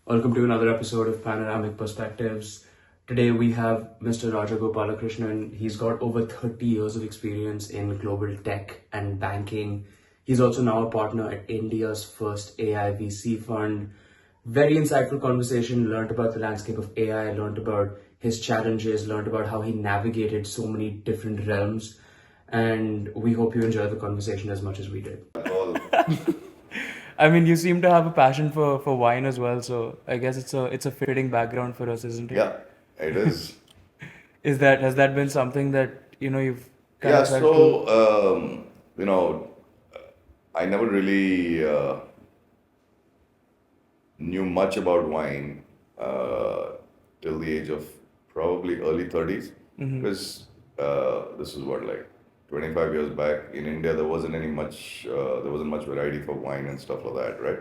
Welcome to another episode of Panoramic Perspectives. Today we have Mr. Raja Gopalakrishnan. He's got over 30 years of experience in global tech and banking. He's also now a partner at India's first AI VC fund. Very insightful conversation, learned about the landscape of AI, learned about his challenges, learned about how he navigated so many different realms. And we hope you enjoy the conversation as much as we did. I mean, you seem to have a passion for wine as well, so I guess it's a fitting background for us, isn't it? Yeah, it is. Has that been something that you've kind Yeah, of had to? so, you know, I never really knew much about wine till the age of probably early 30s. Because this is what, like 25 years back in India, there wasn't much variety for wine and stuff like that, right?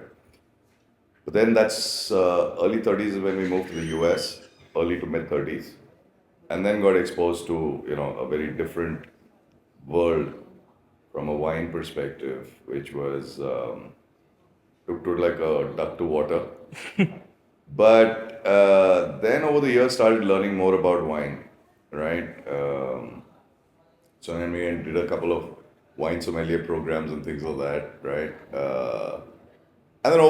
But then that's early 30s when we moved to the US, early to mid 30s, and then got exposed to, a very different world from a wine perspective, which was took to like a duck to water. But then over the years, started learning more about wine, right? So then we did a couple of wine sommelier programs and things like that, right? And then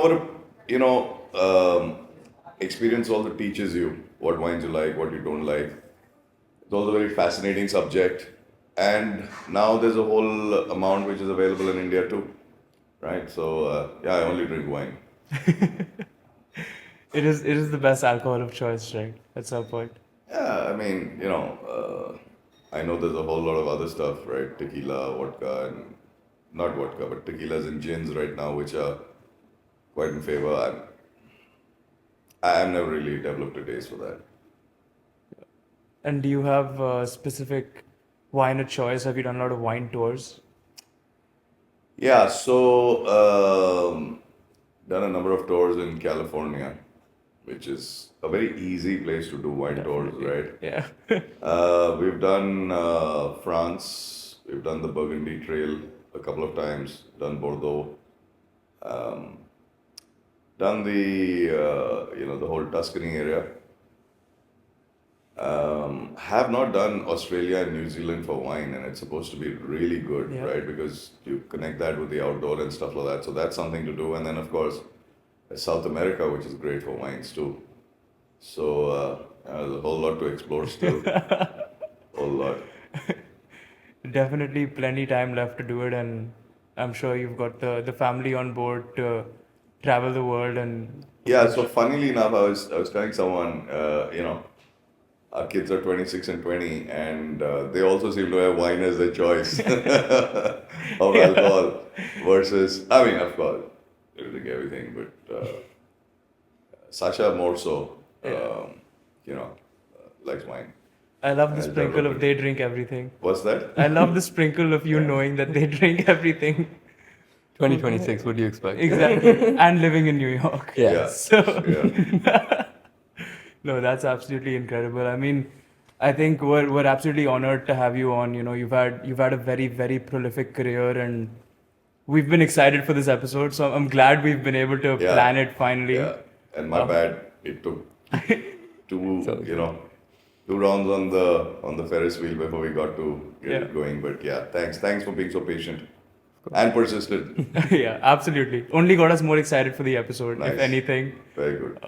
experience also teaches you what wines you like, what you don't like. It's also a very fascinating subject. And now there's a whole amount which is available in India too, right? So, yeah, I only drink wine. It is the best alcohol of choice, right? At some point. Yeah, I mean, I know there's a whole lot of other stuff, right? Tequila, vodka, and not vodka, but tequilas and gins right now, which are quite in favor. I've never really developed a taste for that. And do you have a specific wine of choice? Have you done a lot of wine tours? Yeah, so done a number of tours in California, which is a very easy place to do wine tours, right? Yeah. We've done France, we've done the Burgundy Trail a couple of times, done Bordeaux, done the whole Tuscany area. Have not done Australia and New Zealand for wine, and it's supposed to be really good, Yeah. right? Because you connect that with the outdoor and stuff like that. So that's something to do. And then, of course, South America, which is great for wines too. So there's a whole lot to explore still. Whole lot. Definitely plenty time left to do it, and I'm sure you've got the family on board to travel the world and Yeah. So funnily enough, I was telling someone, our kids are 26 and 20, and they also seem to have wine as their choice of alcohol versus, I mean, of course, they drink everything, but Sasha more so, likes wine. I love the And sprinkle of developed they drink everything. What's that? I love the sprinkle of you knowing that they drink everything. 2026, what do you expect? Exactly. And living in New York. Yeah. Yeah. So, Yeah. no, that's absolutely incredible. I mean, I think we're absolutely honored to have you on. You've had a very, very prolific career, and we've been excited for this episode. So I'm glad we've been able to Yeah. plan it finally. Yeah. And my bad, it took two, So- two rounds on the Ferris wheel before we got to get Yeah. it going. But yeah, thanks for being so patient and persistent. Yeah, absolutely. Only got us more excited for the episode, if Nice. anything. Very good.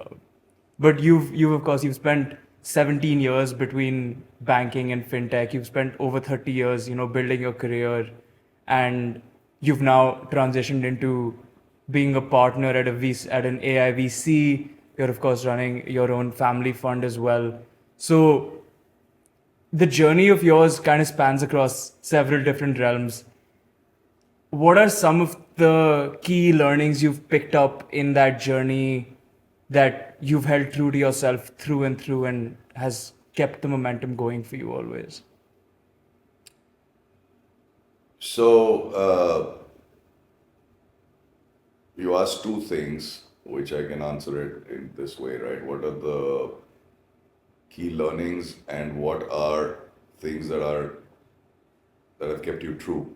But you've of course you've spent 17 years between banking and fintech. You've spent over 30 years, building your career, and you've now transitioned into being a partner at at an AI VC. You're of course running your own family fund as well. So the journey of yours kind of spans across several different realms. What are some of the key learnings you've picked up in that journey that you've held true to yourself through and through and has kept the momentum going for you always? So you asked two things, which I can answer it in this way, right? What are the key learnings and what are things that have kept you true?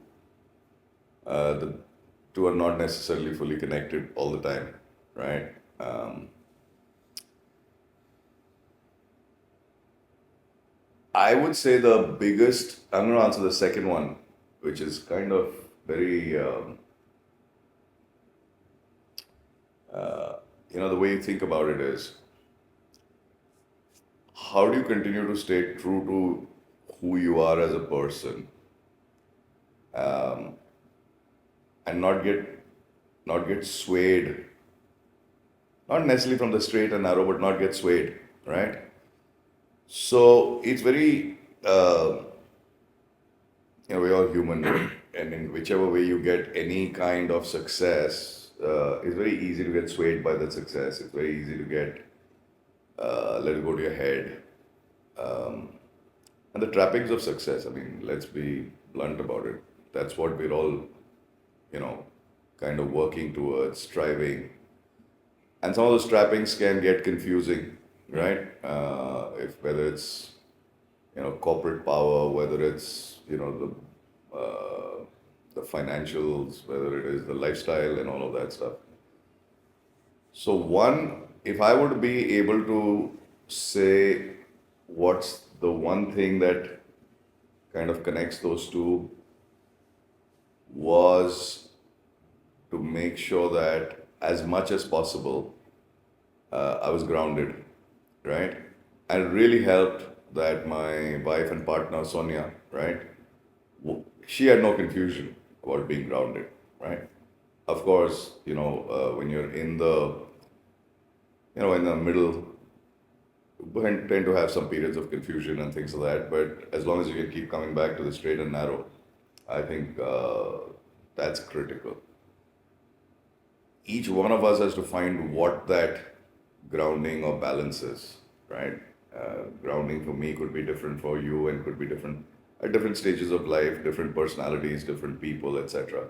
The two are not necessarily fully connected all the time, right? I would say the biggest, I'm going to answer the second one, which is kind of very, the way you think about it is how do you continue to stay true to who you are as a person, and not get swayed, not necessarily from the straight and narrow, but not get swayed, right? So it's very, we're all human, and in whichever way you get any kind of success, it's very easy to get swayed by that success. It's very easy to get let it go to your head. And the trappings of success, I mean, let's be blunt about it. That's what we're all, kind of working towards, striving. And some of those trappings can get confusing, right? If whether it's corporate power, whether it's the financials, whether it is the lifestyle and all of that stuff. So one, if I were to be able to say what's the one thing that kind of connects those two, was to make sure that as much as possible I was grounded, right? And it really helped that my wife and partner Sonia, right? She had no confusion about being grounded, right? Of course, when you're in the middle, you tend to have some periods of confusion and things like that. But as long as you can keep coming back to the straight and narrow, I think that's critical. Each one of us has to find what that grounding or balance is, right? Grounding for me could be different for you and could be different at different stages of life, different personalities, different people, etc.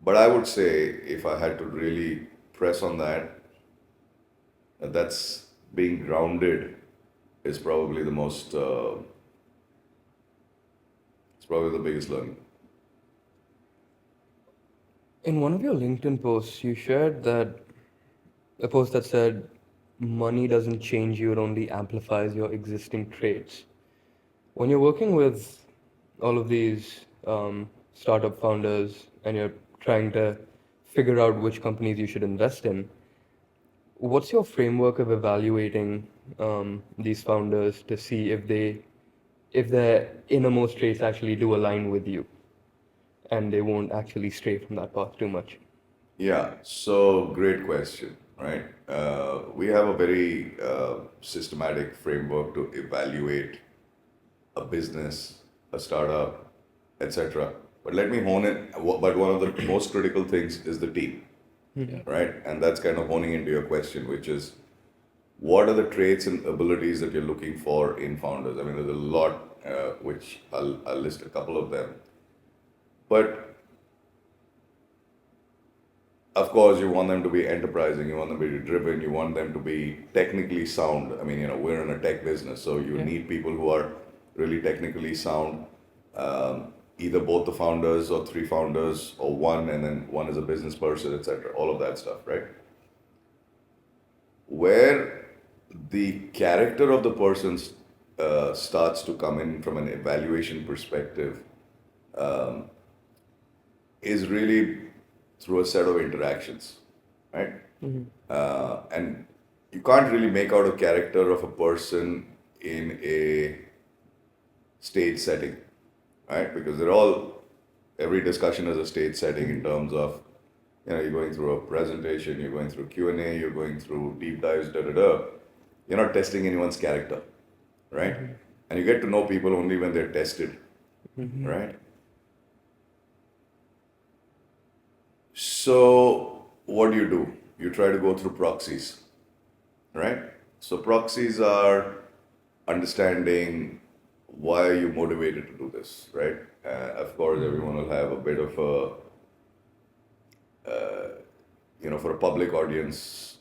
But I would say if I had to really press on that, that's being grounded is probably the most, it's probably the biggest learning. In one of your LinkedIn posts, you shared that a post that said, money doesn't change you, it only amplifies your existing traits. When you're working with all of these startup founders and you're trying to figure out which companies you should invest in, what's your framework of evaluating these founders to see if their innermost traits actually do align with you and they won't actually stray from that path too much? Yeah, so great question, right? We have a very systematic framework to evaluate a business, a startup, etc. But let me hone it. But one of the most critical things is the team, right? And that's kind of honing into your question, which is what are the traits and abilities that you're looking for in founders? I mean, there's a lot, which I'll list a couple of them. But of course, you want them to be enterprising, you want them to be driven, you want them to be technically sound. I mean, we're in a tech business, so you need people who are really technically sound. Either both the founders or three founders or one, and then one is a business person, etc. All of that stuff, right? Where the character of the person starts to come in from an evaluation perspective is really through a set of interactions, right? And you can't really make out a character of a person in a stage setting, right? Because every discussion is a stage setting in terms of, you're going through a presentation, you're going through Q&A, you're going through deep dives, You're not testing anyone's character, right? And you get to know people only when they're tested, right? So what do? You try to go through proxies, right? So proxies are understanding why are you motivated to do this, right? Of course, everyone will have a bit of for a public audience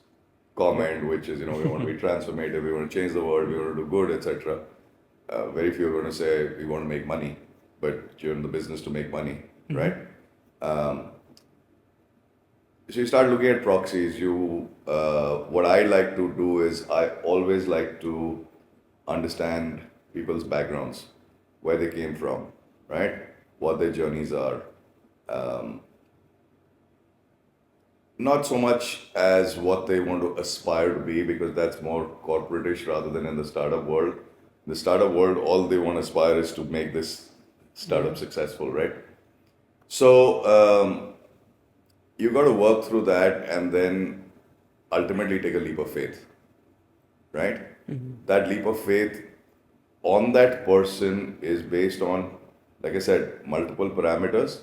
comment, which is, we want to be transformative, we want to change the world, we want to do good, etc. Very few are going to say we want to make money, but you're in the business to make money, right? So you start looking at proxies. What I like to do is I always like to understand people's backgrounds, where they came from, right? What their journeys are. Um, Not so much as what they want to aspire to be, because that's more corporatish rather than in the startup world. The startup world, all they want to aspire is to make this startup successful, right? So you got to work through that and then ultimately take a leap of faith, right? That leap of faith on that person is based on, like I said, multiple parameters,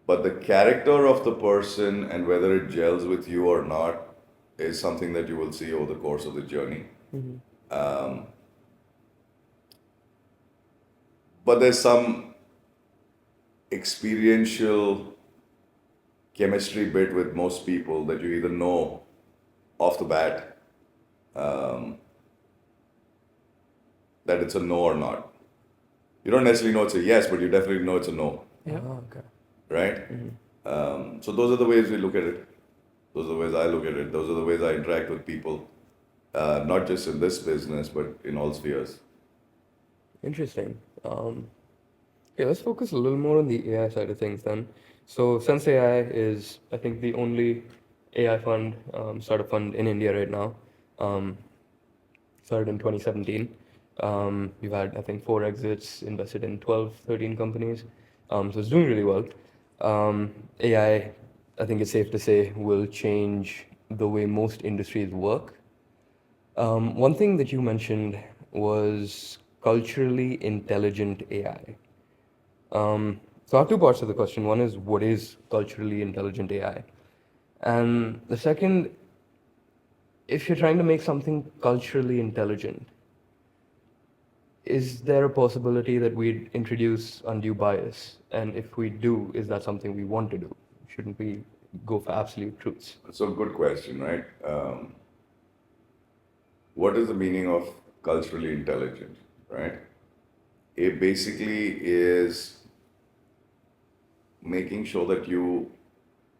but the character of the person and whether it gels with you or not is something that you will see over the course of the journey. Um, but there's some experiential chemistry bit with most people that you either know off the bat that it's a no or not. You don't necessarily know it's a yes, but you definitely know it's a no, Yeah. Okay. right? So those are the ways we look at it. Those are the ways I look at it. Those are the ways I interact with people, not just in this business, but in all spheres. Interesting. Okay, let's focus a little more on the AI side of things then. So, Sense AI is, I think, the only AI fund, startup fund in India right now. Um, Started in 2017. We've had, I think, 4 exits, invested in 12, 13 companies. So it's doing really well. AI, I think it's safe to say, will change the way most industries work. One thing that you mentioned was culturally intelligent AI. So I have two parts to the question. One is, what is culturally intelligent AI? And the second, if you're trying to make something culturally intelligent, is there a possibility that we'd introduce undue bias? And if we do, is that something we want to do? Shouldn't we go for absolute truths? So, good question, right? What is the meaning of culturally intelligent, right? It basically is making sure that you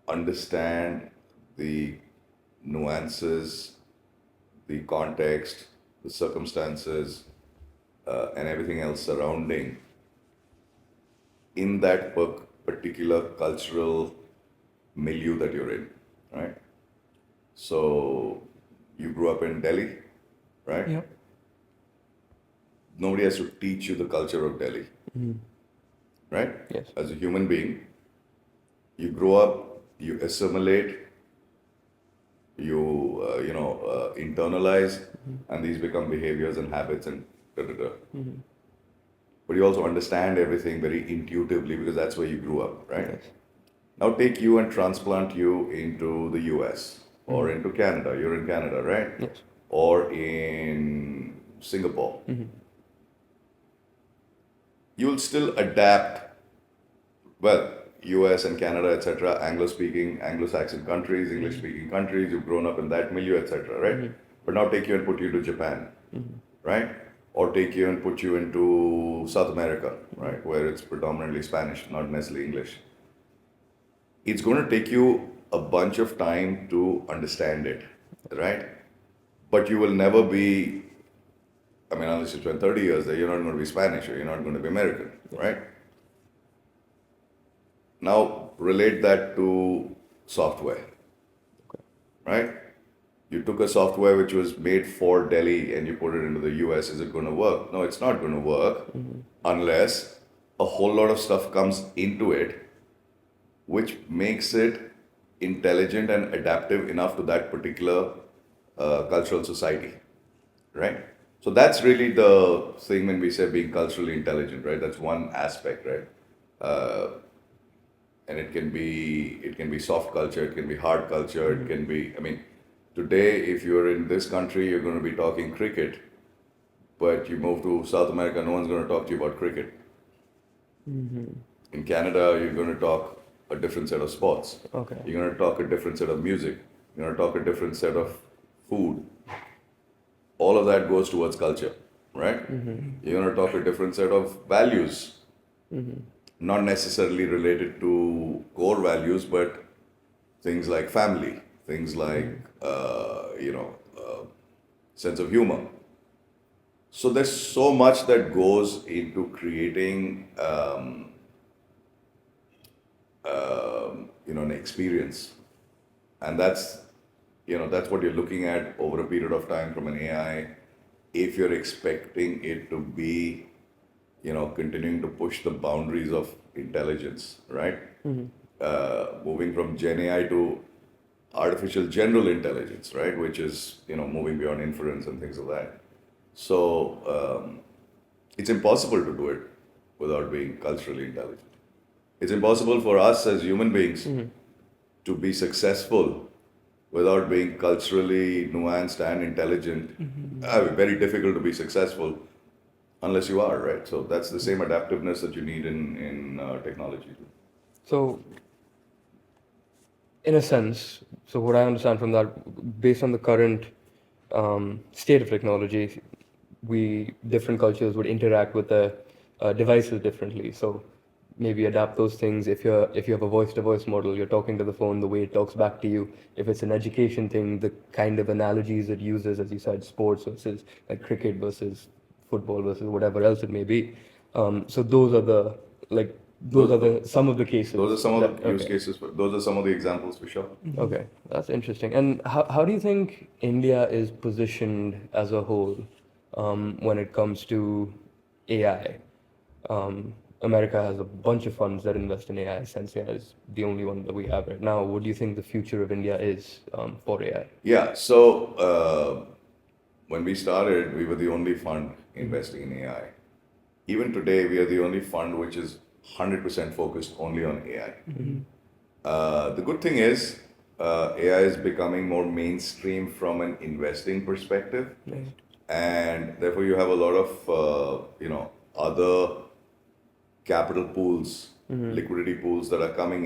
understand the nuances, the context, the circumstances, and everything else surrounding in that particular cultural milieu that you're in, right? So you grew up in Delhi, right? Yep. Nobody has to teach you the culture of Delhi, right? Yes. As a human being, you grow up, you assimilate, you internalize, and these become behaviors and habits and da da da. But you also understand everything very intuitively because that's where you grew up, right? Yes. Now take you and transplant you into the US or into Canada. You're in Canada, right? Yes. Or in Singapore. You'll still adapt, well, US and Canada, etc., Anglo-speaking, Anglo-Saxon countries, English-speaking countries, you've grown up in that milieu, etc., right? But now take you and put you to Japan, right? Or take you and put you into South America, right, where it's predominantly Spanish, not necessarily English. It's going to take you a bunch of time to understand it, right? But you will never be, I mean, unless you spend 30 years there, you're not going to be Spanish or you're not going to be American, right? Now, relate that to software, right? You took a software which was made for Delhi and you put it into the US. Is it going to work? No, it's not going to work unless a whole lot of stuff comes into it which makes it intelligent and adaptive enough to that particular cultural society, right? So that's really the thing when we say being culturally intelligent, right? That's one aspect, right? And it can be soft culture, it can be hard culture, it can be, I mean, today if you're in this country, you're going to be talking cricket, but you move to South America, no one's going to talk to you about cricket. In Canada, you're going to talk a different set of sports. Okay. You're going to talk a different set of music. You're going to talk a different set of food. All of that goes towards culture, right? You're going to talk a different set of values. Not necessarily related to core values, but things like family, things like, sense of humor. So there's so much that goes into creating, an experience, and that's what you're looking at over a period of time from an AI. If you're expecting it to be, continuing to push the boundaries of intelligence, right? Moving from Gen AI to artificial general intelligence, right? Which is, moving beyond inference and things like that. So it's impossible to do it without being culturally intelligent. It's impossible for us as human beings to be successful without being culturally nuanced and intelligent. Very difficult to be successful unless you are, right? So that's the same adaptiveness that you need in technology. So, in a sense, so what I understand from that, based on the current state of technology, different cultures would interact with the devices differently. So maybe adapt those things. If you have a voice-to-voice model, you're talking to the phone, the way it talks back to you. If it's an education thing, the kind of analogies it uses, as you said, sports versus like cricket versus football versus whatever else it may be. So those are the like those are the some of the cases. Those are some of that- the use okay. cases. Those are some of the examples for sure. Okay, that's interesting. And how do you think India is positioned as a whole when it comes to AI? America has a bunch of funds that invest in AI. Sensei is the only one that we have right now. What do you think the future of India is for AI? Yeah. So when we started, we were the only fund investing in AI. Even today, we are the only fund which is 100% focused only on AI. The good thing is, AI is becoming more mainstream from an investing perspective, and therefore you have a lot of other capital pools, liquidity pools that are coming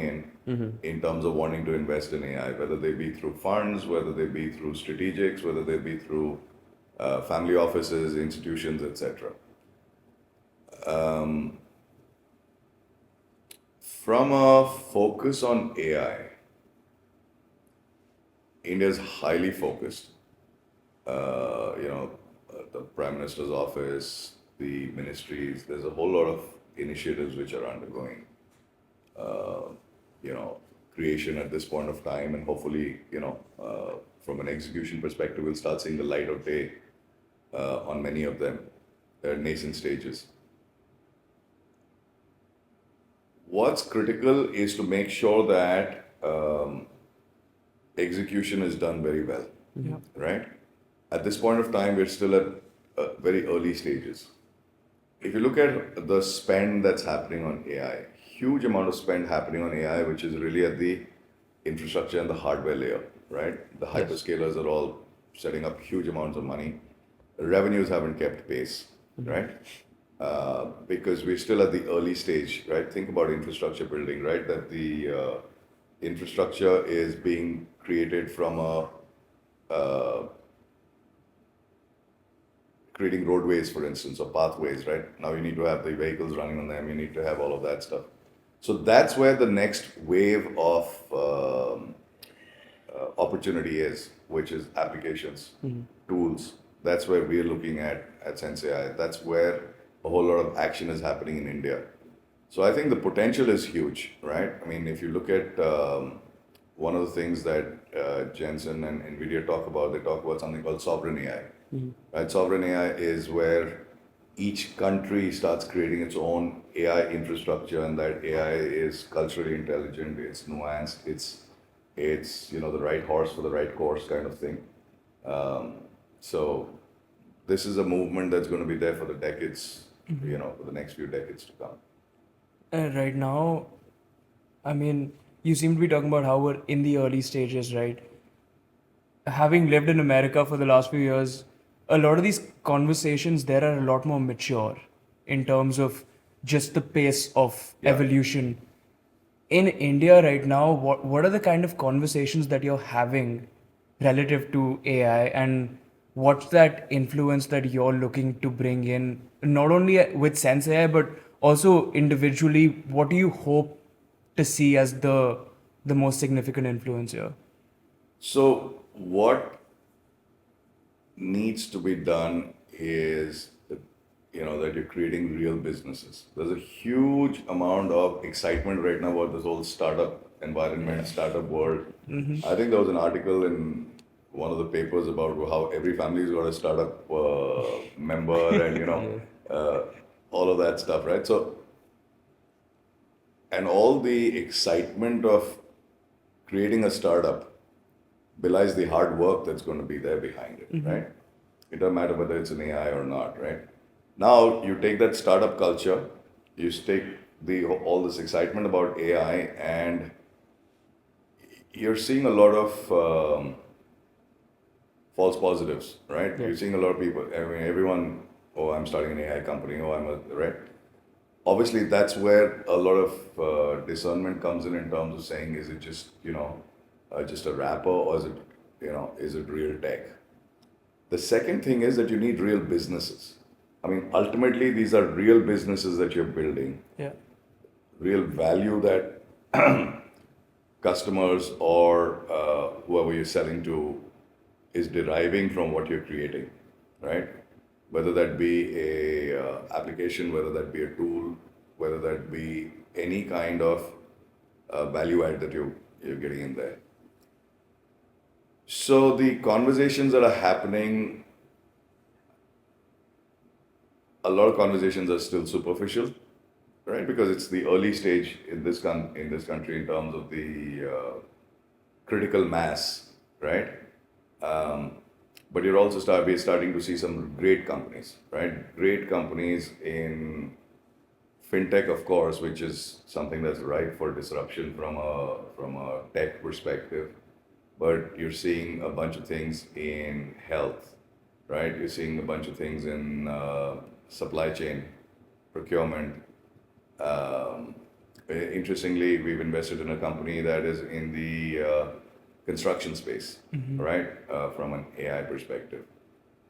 in terms of wanting to invest in AI, whether they be through funds, whether they be through strategics, whether they be through family offices, institutions, etc. From a focus on AI, India is highly focused. The Prime Minister's office, the ministries, there's a whole lot of initiatives which are undergoing, creation at this point of time, and hopefully, from an execution perspective, we'll start seeing the light of day on many of them. They're nascent stages. What's critical is to make sure that execution is done very well, right? At this point of time, we're still at very early stages. If you look at the spend that's happening on AI, huge amount of spend happening on AI, which is really at the infrastructure and the hardware layer, right? The hyperscalers are all setting up huge amounts of money. Revenues haven't kept pace, right? Because we're still at the early stage, right? Think about infrastructure building, right? That the infrastructure is being created from creating roadways, for instance, or pathways, right? Now you need to have the vehicles running on them, you need to have all of that stuff. So that's where the next wave of opportunity is, which is applications, tools. That's where we're looking at Sensei. That's where a whole lot of action is happening in India. So I think the potential is huge, right? I mean, if you look at one of the things that Jensen and NVIDIA talk about, they talk about something called sovereign AI. Right? Sovereign AI is where each country starts creating its own AI infrastructure, and that AI is culturally intelligent, it's nuanced, it's the right horse for the right course kind of thing. So this is a movement that's going to be there for the decades, for the next few decades to come. Right now, I mean, you seem to be talking about how we're in the early stages, right? Having lived in America for the last few years, a lot of these conversations there are a lot more mature in terms of just the pace of evolution. In India right now, what are the kind of conversations that you're having relative to AI, and what's that influence that you're looking to bring in, not only with Sense AI, but also individually? What do you hope to see as the most significant influence here? So what needs to be done is that you're creating real businesses. There's a huge amount of excitement right now about this whole startup environment, startup world. I think there was an article in one of the papers about how every family's got a startup member and, uh, all of that stuff, right? So, and all the excitement of creating a startup belies the hard work that's going to be there behind it, right? It doesn't matter whether it's an AI or not, right? Now you take that startup culture, you take all this excitement about AI, and you're seeing a lot of false positives, right? Yeah. You're seeing a lot of people. I mean, everyone. Oh, I'm starting an AI company. Oh, right. Obviously, that's where a lot of discernment comes in terms of saying, is it just just a wrapper, or is it real tech? The second thing is that you need real businesses. I mean, ultimately, these are real businesses that you're building, Yeah. real value that customers or whoever you're selling to is deriving from what you're creating, right? Whether that be a application, whether that be a tool, whether that be any kind of value add that you're getting in there. So the conversations that are happening, a lot of conversations are still superficial, right? Because it's the early stage in this country in terms of the critical mass, right? But we're starting to see some great companies, right? Great companies in fintech, of course, which is something that's ripe for disruption from a tech perspective. But you're seeing a bunch of things in health, right? You're seeing a bunch of things in supply chain, procurement. Um, Interestingly, we've invested in a company that is in the construction space, right? From an AI perspective.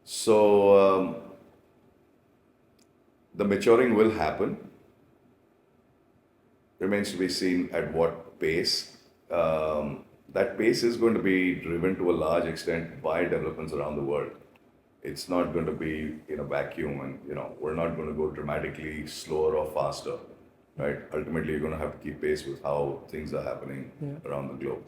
So the maturing will happen. Remains to be seen at what pace. That pace is going to be driven to a large extent by developments around the world. It's not going to be in a vacuum, and we're not going to go dramatically slower or faster, right? Ultimately, you're going to have to keep pace with how things are happening around the globe.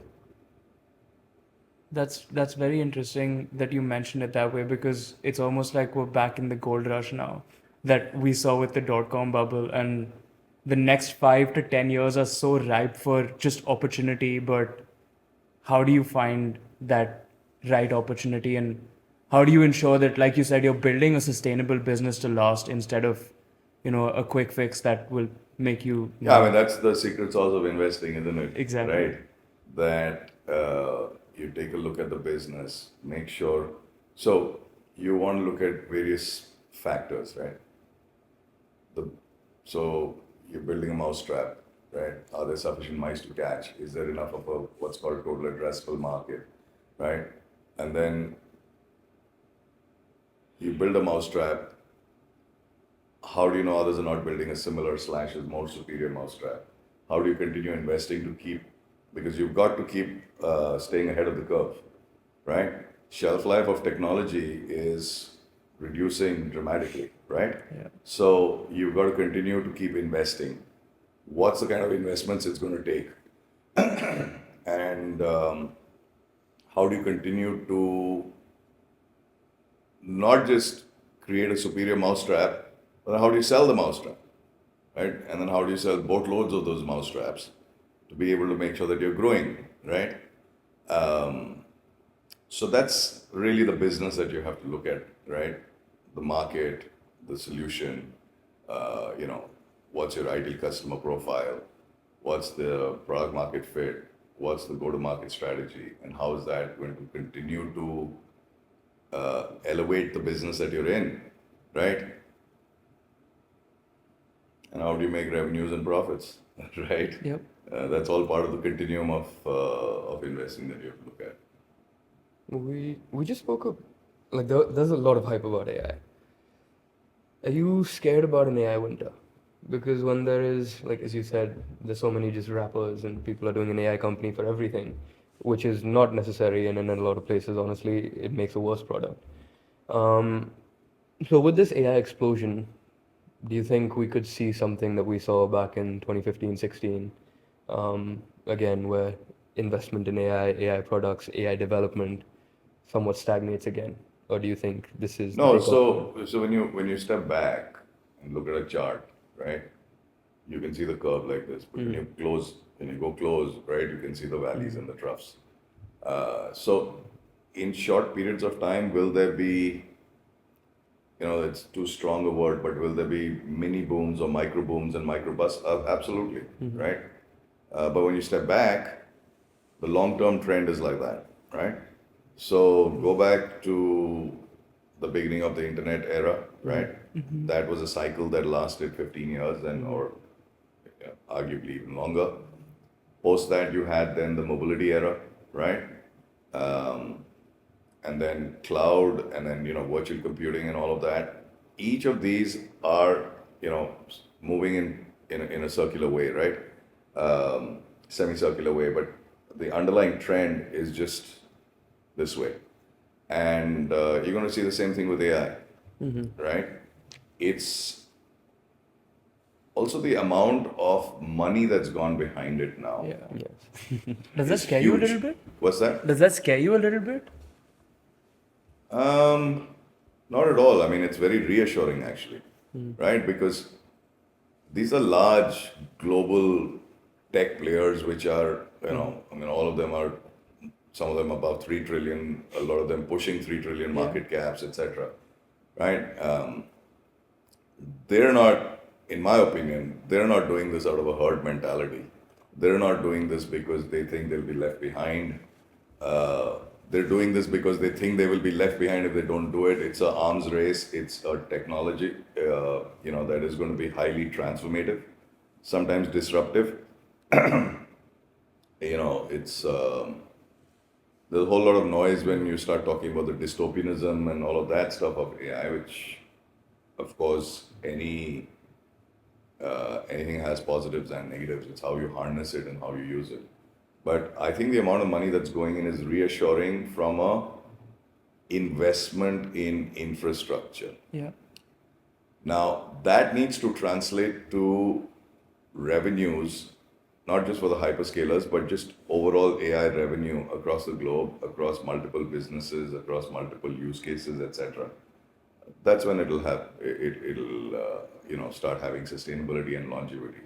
That's very interesting that you mentioned it that way, because it's almost like we're back in the gold rush now that we saw with the dot-com bubble, and the next 5 to 10 years are so ripe for just opportunity. But how do you find that right opportunity, and how do you ensure that, like you said, you're building a sustainable business to last instead of a quick fix that will make you Yeah, I mean, that's the secret sauce of investing, isn't it? Exactly. Right? That you take a look at the business, make sure. So you want to look at various factors, right? The, so you're building a mousetrap, right? Are there sufficient mice to catch? Is there enough of a what's called total addressable market, right? And then you build a mousetrap. How do you know others are not building a similar / a more superior mousetrap? How do you continue investing to keep? Because you've got to keep staying ahead of the curve, right? Shelf life of technology is reducing dramatically, right? Yeah. So you've got to continue to keep investing. What's the kind of investments it's going to take? And how do you continue to not just create a superior mousetrap, but how do you sell the mousetrap, right? And then how do you sell boatloads of those mousetraps to be able to make sure that you're growing, right? So that's really the business that you have to look at, right? The market, the solution, what's your ideal customer profile, what's the product market fit, what's the go-to-market strategy, and how is that going to continue to elevate the business that you're in, right? And how do you make revenues and profits, right? Yep. That's all part of the continuum of investing that you have to look at. We just spoke of there's a lot of hype about AI. Are you scared about an AI winter? Because when there is, like as you said, there's so many just rappers and people are doing an AI company for everything, which is not necessary, and in a lot of places, honestly, it makes a worse product. So with this AI explosion, Do you think we could see something that we saw back in 2015, 16, again, where investment in AI products, AI development somewhat stagnates again? Or do you think this is the No, takeoff point? so when you step back and look at a chart, right, you can see the curve like this. But when you go close, right, you can see the valleys and the troughs. So in short periods of time, will there be, it's too strong a word, but will there be mini booms or micro booms and micro busts? Absolutely, right? But when you step back, the long-term trend is like that, right? So go back to the beginning of the internet era, right? That was a cycle that lasted 15 years and or arguably even longer. Post that, you had then the mobility era, right? And then cloud, and then virtual computing and all of that. Each of these are moving in a circular way, right? Semicircular way, but the underlying trend is just this way, and you're going to see the same thing with AI, right? It's also the amount of money that's gone behind it now. Yeah. Yes. Does that is scare you a huge. little bit? What's that? Does that scare you a little bit? Not at all. I mean, it's very reassuring actually, right? Because these are large global tech players, which are, I mean, all of them are, some of them above 3 trillion, a lot of them pushing 3 trillion market caps, etc. Right? They're not, in my opinion, they're not doing this out of a herd mentality. They're not doing this because they think they'll be left behind. They're doing this because they think they will be left behind if they don't do it. It's an arms race. It's a technology, that is going to be highly transformative, sometimes disruptive. It's there's a whole lot of noise when you start talking about the dystopianism and all of that stuff of AI, which, of course, anything has positives and negatives. It's how you harness it and how you use it. But I think the amount of money that's going in is reassuring from a investment in infrastructure. Yeah. Now, that needs to translate to revenues, not just for the hyperscalers, but just overall AI revenue across the globe, across multiple businesses, across multiple use cases, etc. That's when it'll have it'll start having sustainability and longevity,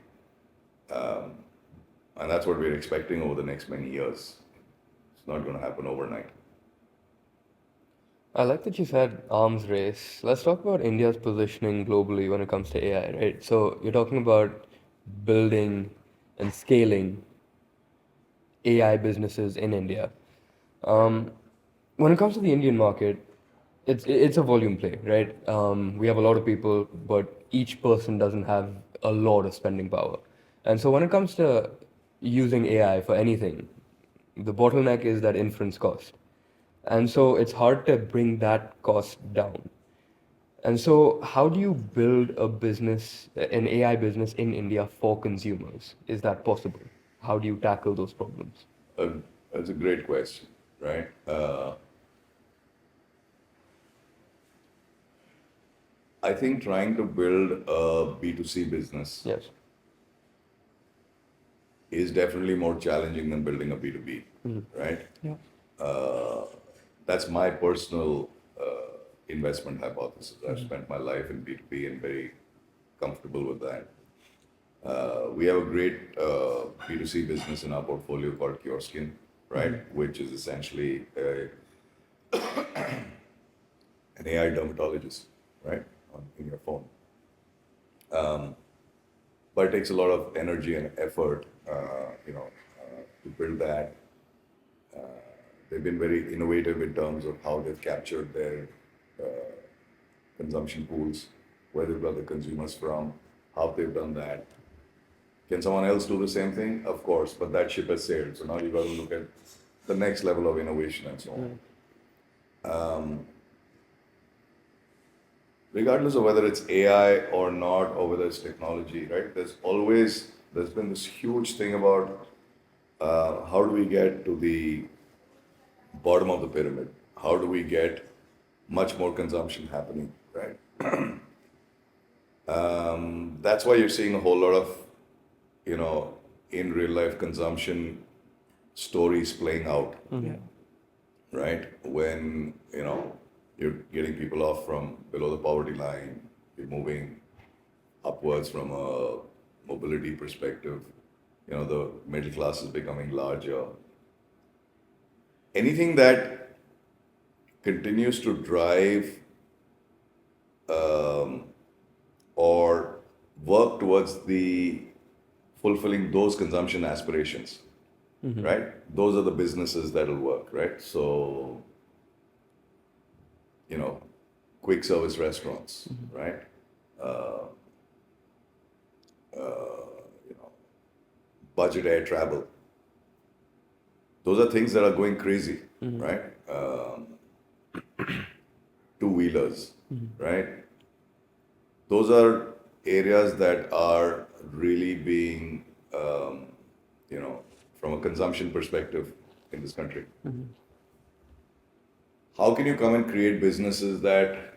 and that's what we're expecting over the next many years. It's not going to happen overnight. I like that you said arms race. Let's talk about India's positioning globally when it comes to AI, right? So you're talking about building and scaling AI businesses in India. When it comes to the Indian market, it's a volume play, right? We have a lot of people, but each person doesn't have a lot of spending power. And so when it comes to using AI for anything, the bottleneck is that inference cost. And so it's hard to bring that cost down. And so how do you build a business, an AI business in India for consumers? Is that possible? How do you tackle those problems? That's a great question, right? I think trying to build a B2C business Yes. is definitely more challenging than building a B2B, right? Yeah. That's my personal investment hypothesis. I've spent my life in B2B and very comfortable with that. We have a great B2C business in our portfolio called Cureskin, right? Which is essentially an AI dermatologist, right, in your phone. But it takes a lot of energy and effort, to build that. They've been very innovative in terms of how they've captured their consumption pools, where they've got the consumers from, how they've done that. Can someone else do the same thing? Of course, but that ship has sailed. So now you've got to look at the next level of innovation and so on. Regardless of whether it's AI or not, or whether it's technology, right? There's been this huge thing about how do we get to the bottom of the pyramid? How do we get much more consumption happening, right? That's why you're seeing a whole lot of, in real life consumption stories playing out, Yeah. right? When, you're getting people off from below the poverty line, you're moving upwards from a mobility perspective, the middle class is becoming larger. Anything that continues to drive or work towards the fulfilling those consumption aspirations, right? Those are the businesses that'll work, right? So, quick service restaurants, right? Budget air travel. Those are things that are going crazy, right? Two-wheelers, right? Those are areas that are really being, from a consumption perspective in this country. How can you come and create businesses that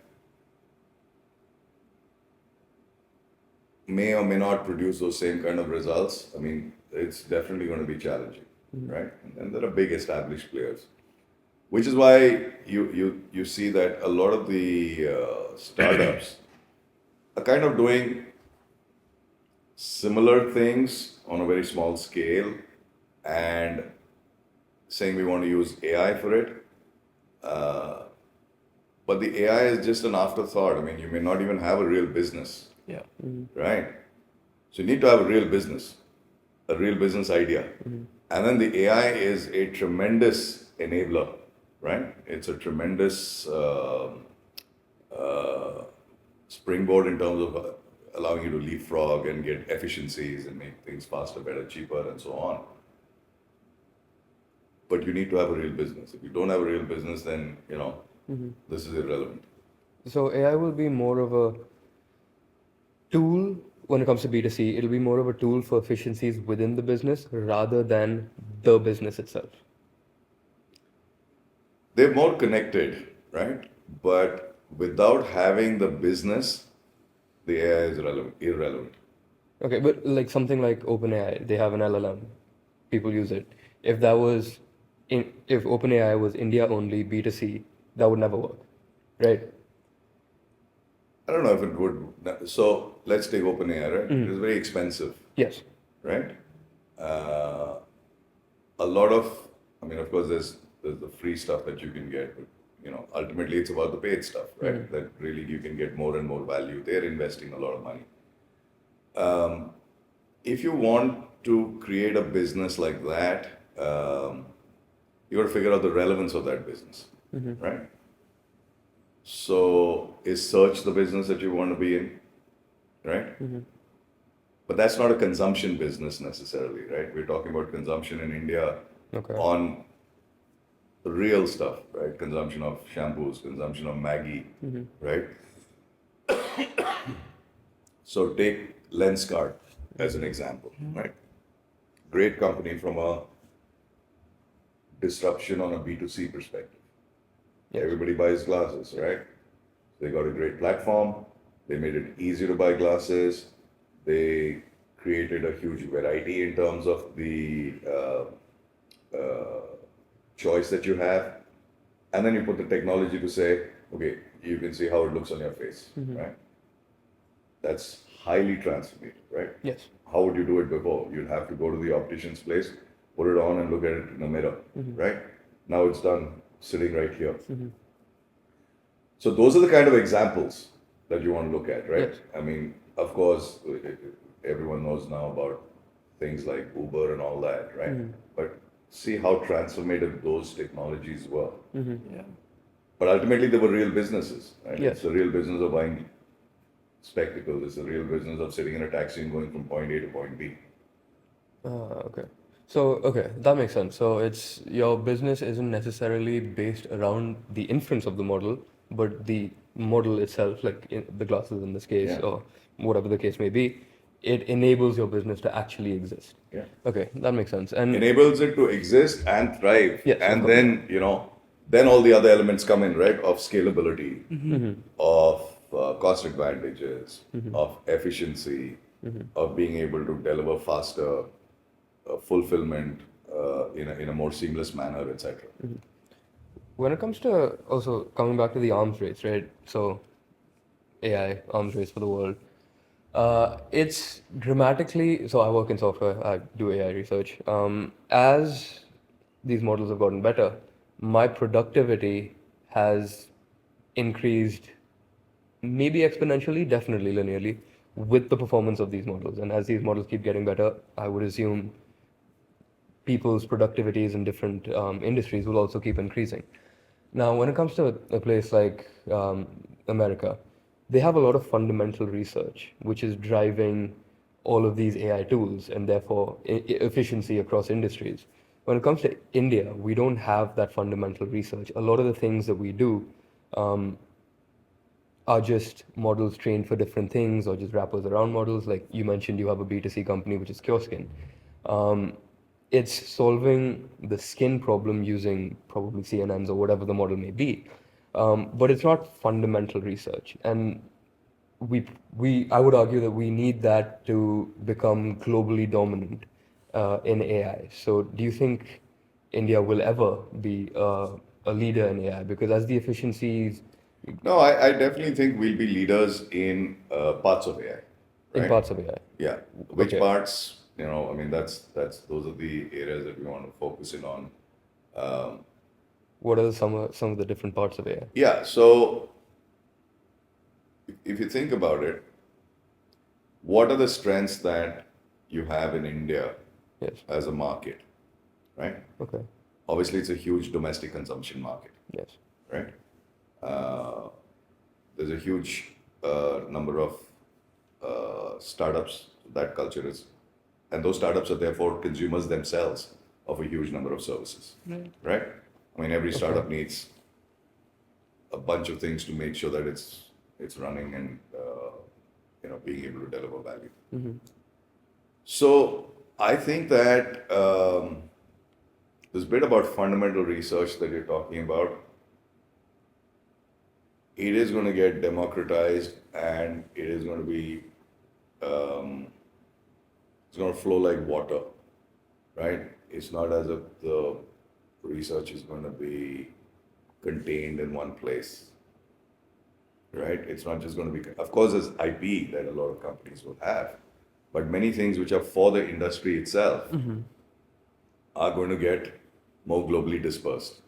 may or may not produce those same kind of results? I mean, it's definitely going to be challenging, right? And there are big established players, which is why you see that a lot of the startups are kind of doing similar things on a very small scale and saying we want to use AI for it. But the AI is just an afterthought. I mean, you may not even have a real business, Yeah. right? So you need to have a real business idea. And then the AI is a tremendous enabler, right? It's a tremendous springboard in terms of allowing you to leapfrog and get efficiencies and make things faster, better, cheaper, and so on. But you need to have a real business. If you don't have a real business, then, this is irrelevant. So AI will be more of a tool when it comes to B2C. It'll be more of a tool for efficiencies within the business rather than the business itself. They're more connected, right? But without having the business, the AI is irrelevant. Okay, but like something like OpenAI, they have an LLM. People use it. If OpenAI was India only B2C, that would never work, right? I don't know if it would. So let's take OpenAI, right? It is very expensive, Yes. right? A lot of, of course, there's the free stuff that you can get, but ultimately it's about the paid stuff, right? That really you can get more and more value. They're investing a lot of money. If you want to create a business like that, you got to figure out the relevance of that business, right? So is search the business that you want to be in, right? But that's not a consumption business necessarily, right? We're talking about consumption in India on real stuff, right? Consumption of shampoos, consumption of Maggie, right? So take Lenskart as an example, right? Great company from a disruption on a B2C perspective. Yes. Everybody buys glasses, right? They got a great platform. They made it easy to buy glasses. They created a huge variety in terms of the choice that you have. And then you put the technology to say, okay, you can see how it looks on your face, right? That's highly transformative, right? Yes. How would you do it before? You'd have to go to the optician's place, put it on and look at it in a mirror, right? Now it's done sitting right here. So those are the kind of examples that you want to look at, right? Yes. I mean, of course, everyone knows now about things like Uber and all that, right? But see how transformative those technologies were. Yeah. But ultimately, they were real businesses, right? Yes. It's the real business of buying spectacles. It's the real business of sitting in a taxi and going from point A to point B. Okay. So, okay, that makes sense. So it's your business isn't necessarily based around the inference of the model, but the model itself, like the glasses in this case, Yeah. or whatever the case may be, it enables your business to actually exist. Yeah. Okay, that makes sense. And Enables it to exist and thrive. Yes, of And course. then, then all the other elements come in, right? Of scalability, of cost advantages, of efficiency, of being able to deliver faster, fulfillment in a more seamless manner, etc. When it comes to also coming back to the arms race, right? So AI arms race for the world. It's dramatically. So I work in software. I do AI research. As these models have gotten better, my productivity has increased, maybe exponentially, definitely linearly, with the performance of these models. And as these models keep getting better, I would assume people's productivities in different industries will also keep increasing. Now, when it comes to a place like America, they have a lot of fundamental research, which is driving all of these AI tools and therefore efficiency across industries. When it comes to India, we don't have that fundamental research. A lot of the things that we do um, are just models trained for different things or just wrappers around models. Like you mentioned, you have a B2C company, which is Kioskin. Um, it's solving the skin problem using probably CNNs or whatever the model may be. But it's not fundamental research. And I would argue that we need that to become globally dominant in AI. So do you think India will ever be a leader in AI? Because as the efficiencies No, I definitely think we'll be leaders in parts of AI, in right? parts of AI. Yeah. Which Okay. parts? I mean, that's those are the areas that we want to focus in on. What are some of the different parts of AI? Yeah. So if you think about it, what are the strengths that you have in India Yes. as a market, right? Okay. Obviously, it's a huge domestic consumption market, Yes. right? Uh, there's a huge number of startups. That culture is, and those startups are therefore consumers themselves of a huge number of services, right? I mean, every Okay. startup needs a bunch of things to make sure that it's running and being able to deliver value. So I think that this bit about fundamental research that you're talking about, it is going to get democratized and it is going to be it's going to flow like water, right? It's not as if the research is going to be contained in one place, right? It's not just going to be, of course, there's IP that a lot of companies will have, but many things which are for the industry itself are going to get more globally dispersed.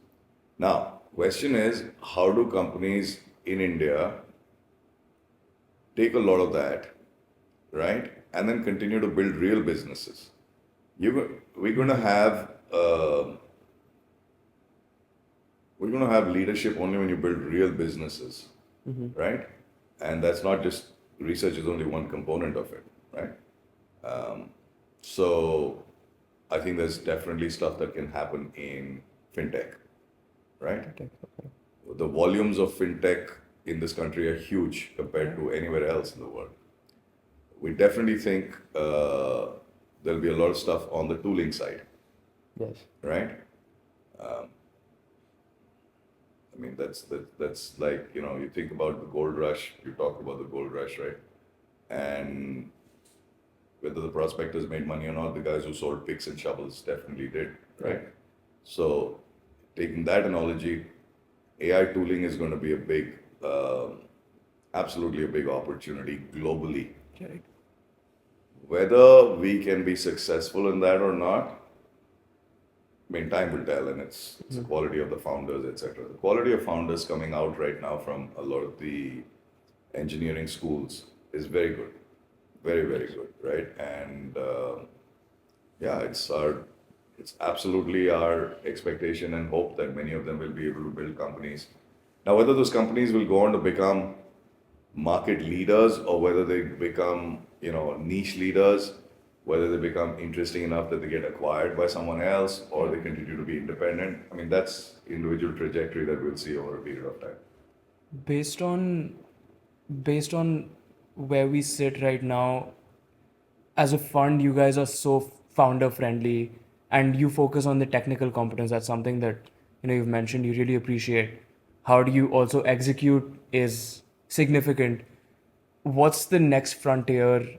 Now, question is, how do companies in India take a lot of that, right, and then continue to build real businesses? We're going to have leadership only when you build real businesses, right? And that's not just research is only one component of it, right? So I think there's definitely stuff that can happen in fintech, right? Okay. The volumes of fintech in this country are huge compared to anywhere else in the world. We definitely think there'll be a lot of stuff on the tooling side, Yes. right? I mean, that's like, you think about the gold rush, you talked about the gold rush, right? And whether the prospectors made money or not, the guys who sold picks and shovels definitely did, right? So, taking that analogy, AI tooling is going to be a big, absolutely a big opportunity globally. Right. Whether we can be successful in that or not, I mean, time will tell, and it's the quality of the founders, etc. The quality of founders coming out right now from a lot of the engineering schools is very good, very very good, right? And yeah, it's absolutely our expectation and hope that many of them will be able to build companies. Now, whether those companies will go on to become market leaders or whether they become niche leaders, whether they become interesting enough that they get acquired by someone else or they continue to be independent, I mean, that's individual trajectory that we'll see over a period of time. Based on based on where we sit right now, as a fund, you guys are so founder friendly and you focus on the technical competence. That's something that you've mentioned you really appreciate. How do you also execute is significant. What's the next frontier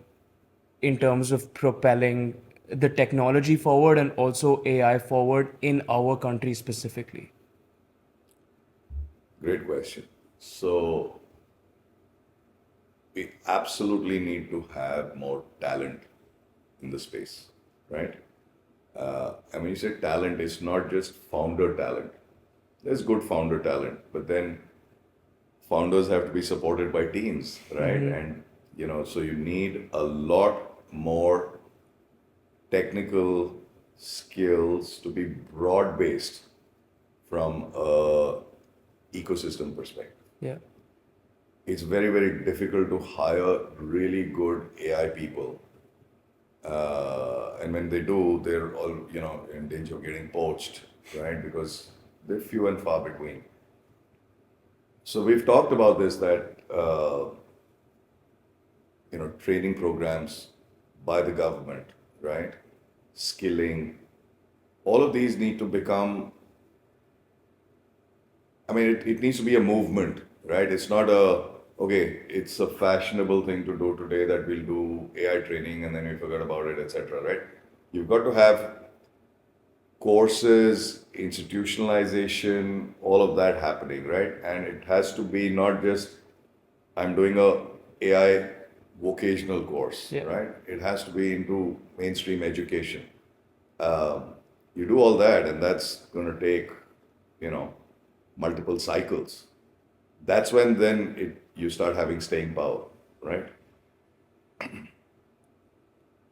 in terms of propelling the technology forward and also AI forward in our country specifically? Great question. So we absolutely need to have more talent in the space, right? And when you say talent, it's not just founder talent. There's good founder talent, but then founders have to be supported by teams, right? And so you need a lot more technical skills to be broad based from a ecosystem perspective. Yeah. It's very, very difficult to hire really good AI people. And when they do, they're all, in danger of getting poached, right? Because they're few and far between. So we've talked about this that, training programs by the government, right? Skilling, all of these need to become, it needs to be a movement, right? It's not it's a fashionable thing to do today that we'll do AI training and then we forget about it, etc., right? You've got to have courses, institutionalization, all of that happening, right? And it has to be not just I'm doing a AI vocational course, Yeah. right? It has to be into mainstream education. You do all that, and that's going to take, multiple cycles. That's when then you start having staying power, right?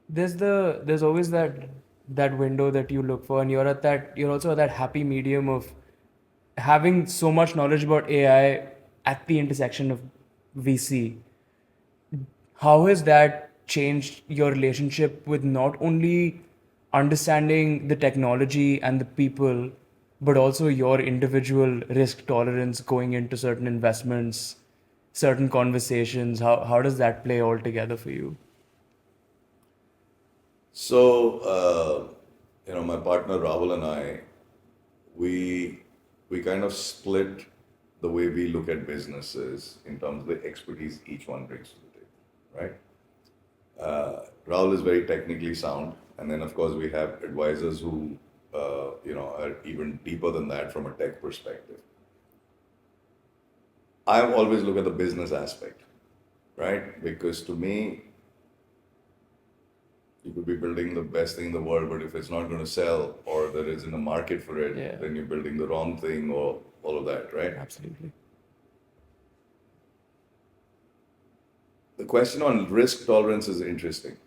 There's always that window that you look for, and you're also at that happy medium of having so much knowledge about AI at the intersection of VC. How has that changed your relationship with not only understanding the technology and the people, but also your individual risk tolerance going into certain investments, certain conversations? How does that play all together for you? So, my partner Rahul and I, we kind of split the way we look at businesses in terms of the expertise each one brings to the table, right? Rahul is very technically sound, and then of course we have advisors who, are even deeper than that from a tech perspective. I always look at the business aspect, right? Because to me, you could be building the best thing in the world, but if it's not going to sell or there isn't a market for it, Yeah. then you're building the wrong thing or all of that, right? Absolutely. The question on risk tolerance is interesting.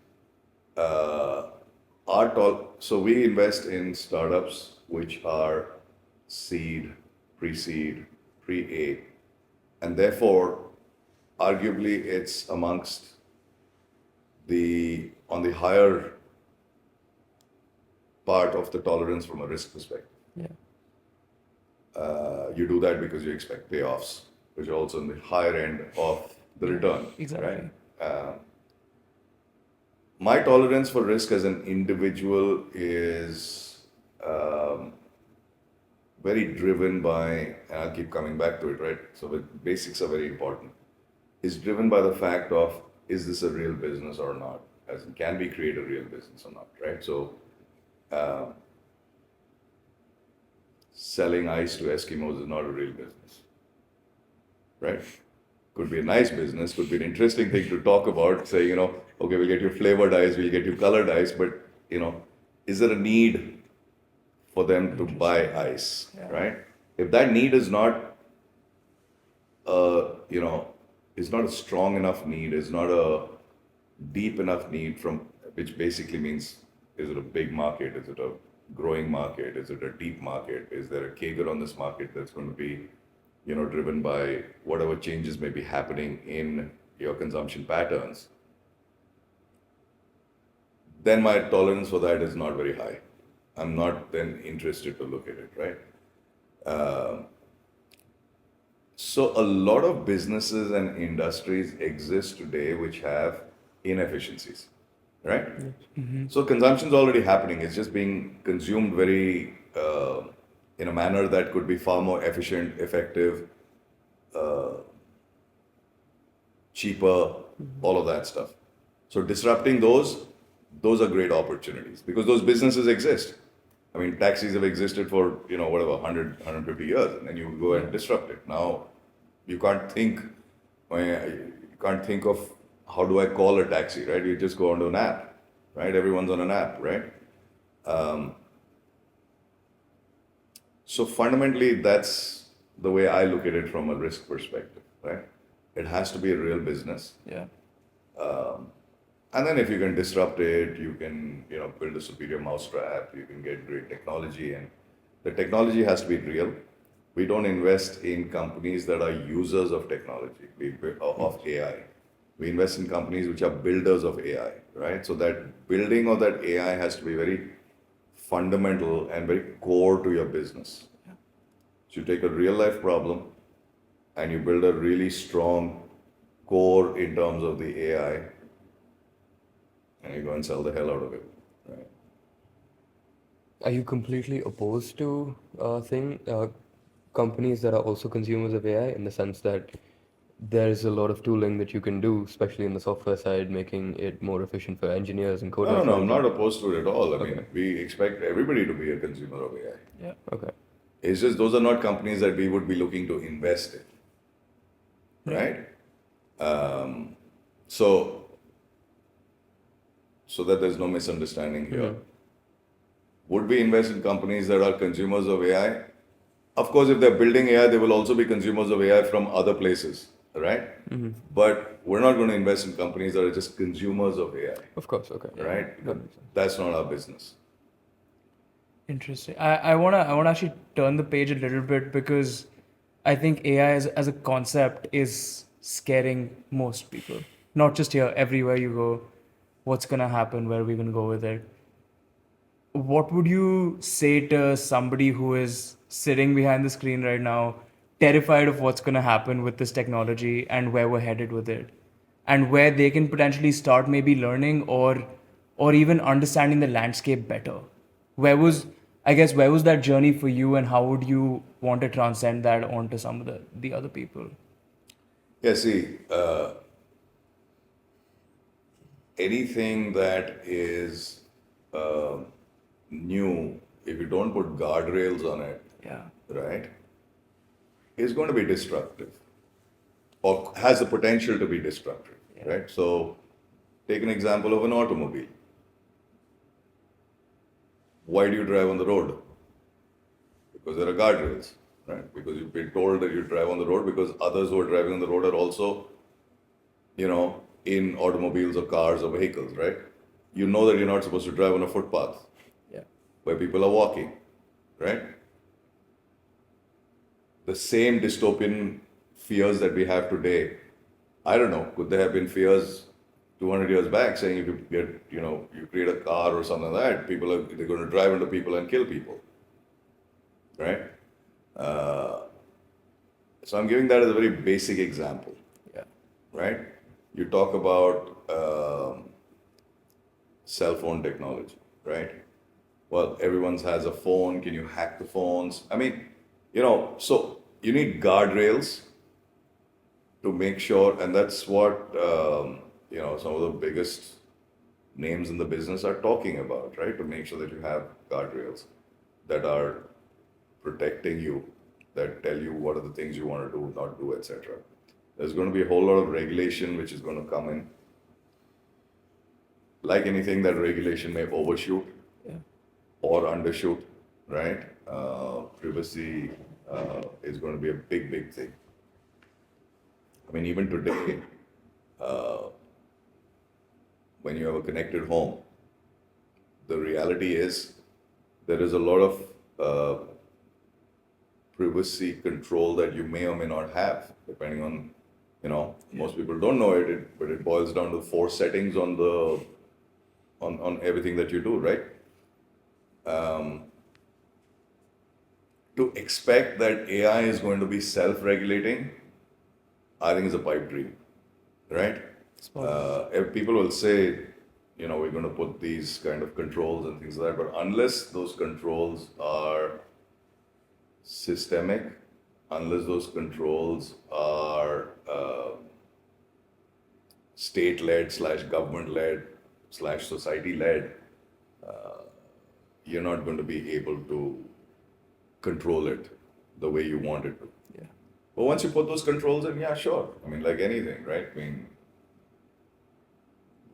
So we invest in startups which are seed, pre-seed, pre-A, and therefore, arguably, it's amongst on the higher part of the tolerance from a risk perspective. Yeah. You do that because you expect payoffs, which are also in the higher end of the return. Exactly. Right? My tolerance for risk as an individual is very driven by, and I'll keep coming back to it, right? So the basics are very important. Is driven by the fact of, is this a real business or not? As in, can we create a real business or not, right? So selling ice to Eskimos is not a real business, right? Could be a nice business, could be an interesting thing to talk about, say, okay, we'll get you flavored ice, we'll get you colored ice, but, is there a need for them to buy ice, right? If that need is not, is not a strong enough need, is not a deep enough need which basically means, is it a big market? Is it a growing market? Is it a deep market? Is there a CAGR on this market that's going to be, driven by whatever changes may be happening in your consumption patterns? Then my tolerance for that is not very high. I'm not then interested to look at it, right? So a lot of businesses and industries exist today which have inefficiencies, right? So consumption is already happening. It's just being consumed very in a manner that could be far more efficient, effective, cheaper, all of that stuff. So disrupting those are great opportunities because those businesses exist. I mean, taxis have existed for, whatever, 100, 150 years, and then you go and disrupt it. Now, you can't think, you can't think of how do I call a taxi, right? You just go onto an app, right? Everyone's on an app, right? So fundamentally, that's the way I look at it from a risk perspective, right? It has to be a real business. Yeah. And then if you can disrupt it, you can, build a superior mousetrap, you can get great technology, and the technology has to be real. We don't invest in companies that are users of technology, of AI. We invest in companies which are builders of AI, right? So that building of that AI has to be very fundamental and very core to your business. So you take a real life problem and you build a really strong core in terms of the AI, and you go and sell the hell out of it, right? Are you completely opposed to companies that are also consumers of AI in the sense that there's a lot of tooling that you can do, especially in the software side, making it more efficient for engineers and coders? No, I'm not opposed to it at all. I mean, we expect everybody to be a consumer of AI. Yeah. Okay. It's just those are not companies that we would be looking to invest in, right? So that there's no misunderstanding here. Would we invest in companies that are consumers of AI? Of course, if they're building AI, they will also be consumers of AI from other places, right? But we're not going to invest in companies that are just consumers of AI, Of course. Okay. right? That makes sense. That's not our business. Interesting. I wanna actually turn the page a little bit because I think AI as a concept is scaring most people. Not just here, everywhere you go. What's gonna happen? Where are we gonna go with it? What would you say to somebody who is sitting behind the screen right now, terrified of what's gonna happen with this technology and where we're headed with it, and where they can potentially start maybe learning or even understanding the landscape better? Where was that journey for you, and how would you want to transcend that onto some of the other people? Yeah, see, anything that is new, if you don't put guardrails on it, Yeah. right, is going to be destructive or has the potential to be destructive, right? So, take an example of an automobile. Why do you drive on the road? Because there are guardrails, right? Because you've been told that you drive on the road because others who are driving on the road are also, in automobiles or cars or vehicles, right? You know that you're not supposed to drive on a footpath Yeah. where people are walking, right? The same dystopian fears that we have today, I don't know, could there have been fears 200 years back saying if you get, you create a car or something like that, they're going to drive into people and kill people, right? So I'm giving that as a very basic example, Yeah. right? You talk about cell phone technology, right? Well, everyone has a phone. Can you hack the phones? I mean, so you need guardrails to make sure, and that's what, some of the biggest names in the business are talking about, right? To make sure that you have guardrails that are protecting you, that tell you what are the things you want to do, not do, etc. There's going to be a whole lot of regulation which is going to come in. Like anything, that regulation may overshoot or undershoot, right? Privacy is going to be a big, big thing. I mean, even today, when you have a connected home, the reality is there is a lot of privacy control that you may or may not have, depending on, most people don't know it, but it boils down to 4 settings on everything that you do, right? To expect that AI is going to be self-regulating, I think is a pipe dream, right? If people will say, we're going to put these kind of controls and things like that, but unless those controls are systemic, unless those controls are state-led slash government-led slash society-led, you're not going to be able to control it the way you want it to. Yeah. But once you put those controls in, yeah, sure. I mean, like anything, right? I mean,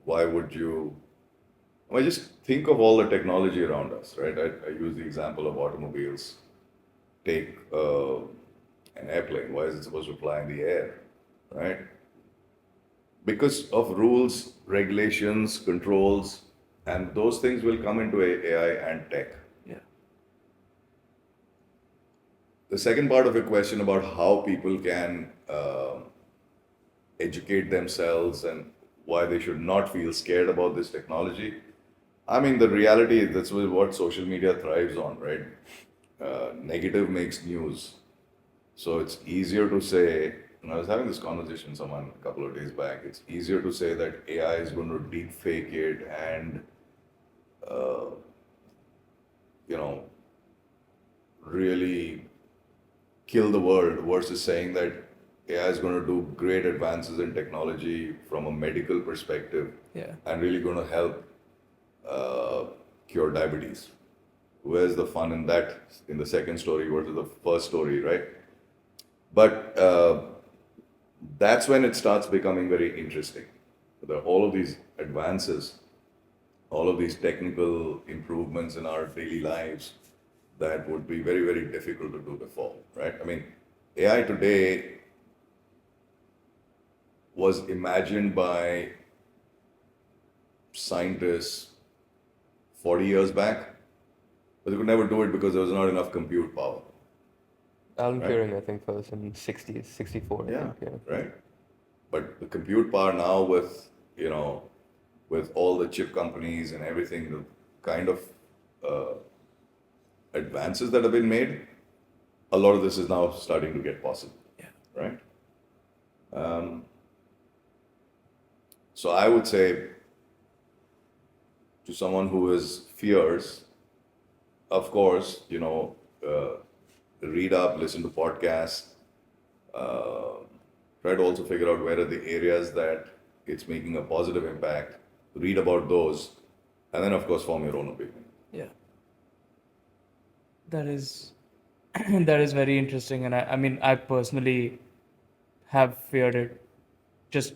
why would you? I mean, just think of all the technology around us, right? I use the example of automobiles. Take an airplane. Why is it supposed to fly in the air, right? Because of rules, regulations, controls, and those things will come into AI and tech. Yeah. The second part of your question about how people can educate themselves and why they should not feel scared about this technology. I mean, the reality is that's what social media thrives on, right? Negative makes news. So it's easier to say, and I was having this conversation with someone a couple of days back, it's easier to say that AI is going to deep fake it and, uh, really kill the world versus saying that AI is going to do great advances in technology from a medical perspective Yeah. and really going to help cure diabetes. Where's the fun in that in the second story versus the first story, right? But that's when it starts becoming very interesting. All of these advances, all of these technical improvements in our daily lives that would be very, very difficult to do before, right? I mean, AI today was imagined by scientists 40 years back, but they could never do it because there was not enough compute power. Alan Right. Turing, I think, first in 60s, 64, I Yeah, think. Yeah. right. But the compute power now with all the chip companies and everything, the kind of advances that have been made, a lot of this is now starting to get possible. Yeah. Right? So I would say to someone who is fears, of course, read up, listen to podcasts, try to also figure out where are the areas that it's making a positive impact, read about those, and then, of course, form your own opinion. Yeah. That is that is very interesting, and I mean I personally have feared it. Just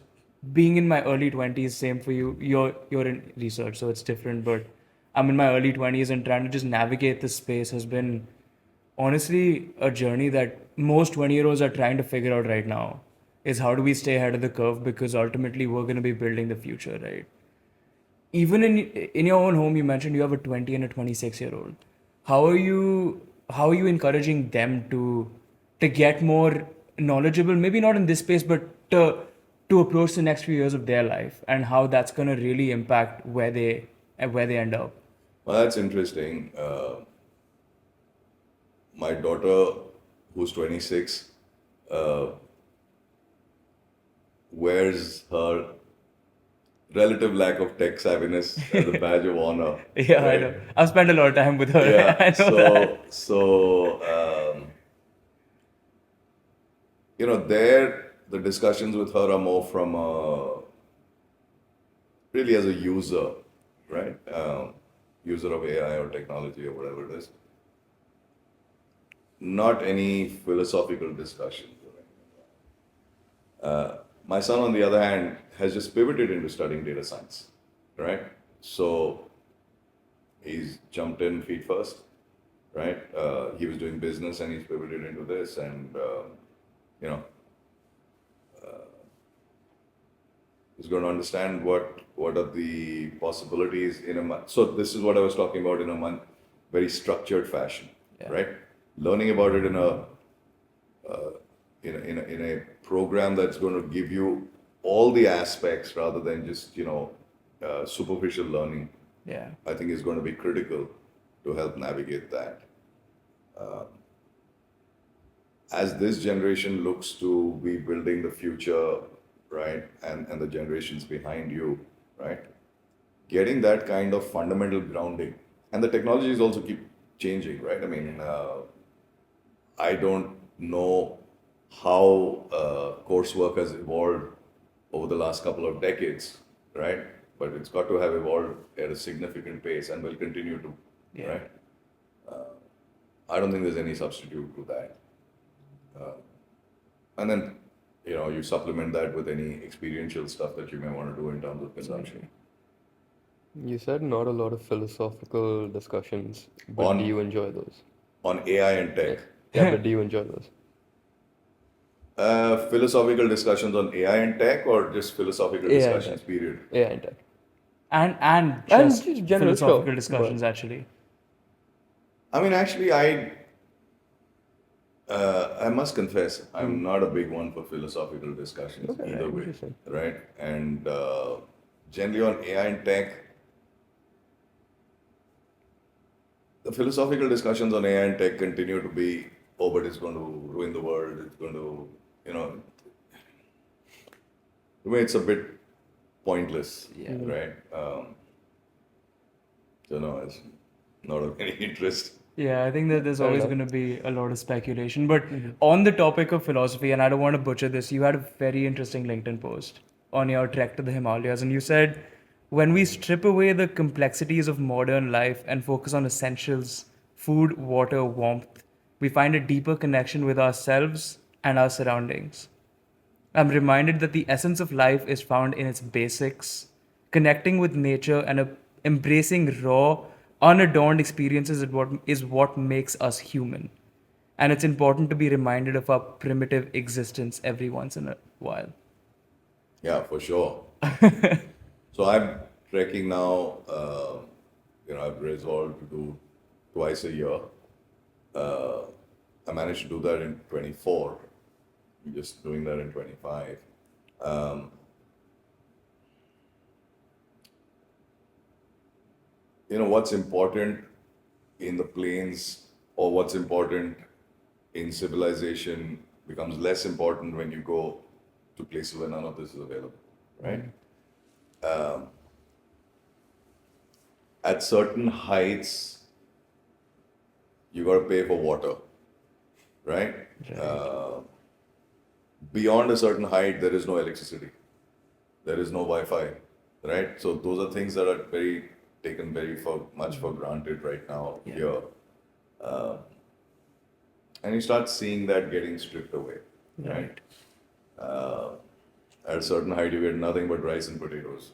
being in my early 20s, same for you. You're in research, so it's different. But I'm in my early 20s, and trying to just navigate this space has been honestly a journey that most 20-year-olds are trying to figure out right now. Is how do we stay ahead of the curve, because ultimately we're going to be building the future, right? Even in your own home, you mentioned you have a 20 and a 26-year-old. How are you encouraging them to get more knowledgeable, maybe not in this space, but to approach the next few years of their life, and how that's going to really impact where they end up? Well, that's interesting. My daughter, who's 26, uh, wears her relative lack of tech savviness as a badge of honor. Yeah, I right? know. I've spent a lot of time with her. Yeah. I know that. So there the discussions with her are more from really as a user, right? User of AI or technology or whatever it is. Not any philosophical discussions. My son, on the other hand, has just pivoted into studying data science, right? So he's jumped in feet first, right? He was doing business and he's pivoted into this, and you know, he's going to understand what are the possibilities in a month. So this is what I was talking about in a month, very structured fashion, Yeah. right? Learning about it in a program that's going to give you all the aspects rather than just superficial learning. Yeah. I think is going to be critical to help navigate that. As this generation looks to be building the future, right, and the generations behind you, right, getting that kind of fundamental grounding, and the technologies also keep changing, right? I mean, I don't know how coursework has evolved over the last couple of decades, right? But it's got to have evolved at a significant pace and will continue to, Yeah. right? I don't think there's any substitute to that. And then, you supplement that with any experiential stuff that you may want to do in terms of consumption. You said not a lot of philosophical discussions, but On- do you enjoy those? On AI and tech, Yeah, but do you enjoy those? philosophical discussions on AI and tech, or just philosophical AI and discussions, tech. period? Yeah, and tech. And And just just general, philosophical sure, discussions but- actually. I mean, actually, I must confess, I'm not a big one for philosophical discussions Okay, either right, way, interesting. right? And generally on AI and tech, the philosophical discussions on AI and tech continue to be, oh, but it's going to ruin the world. It's going to, to me, it's a bit pointless, Yeah. right? So no, it's not of any interest. Yeah, I think that there's Fair always enough. going to be a lot of speculation. But on the topic of philosophy, and I don't want to butcher this, you had a very interesting LinkedIn post on your trek to the Himalayas, and you said, when we strip away the complexities of modern life and focus on essentials, food, water, warmth, we find a deeper connection with ourselves and our surroundings. I'm reminded that the essence of life is found in its basics, connecting with nature and embracing raw, unadorned experiences is what makes us human. And it's important to be reminded of our primitive existence every once in a while. Yeah, for sure. So I'm trekking now. I've resolved to do twice a year. I managed to do that in 24. I'm just doing that in 25. What's important in the plains or what's important in civilization becomes less important when you go to places where none of this is available, right? At certain heights, you got to pay for water, right? Beyond a certain height, there is no electricity, there is no Wi-Fi, right? So those are things that are taken very much for granted right now here, and you start seeing that getting stripped away, right? At a certain height, you get nothing but rice and potatoes,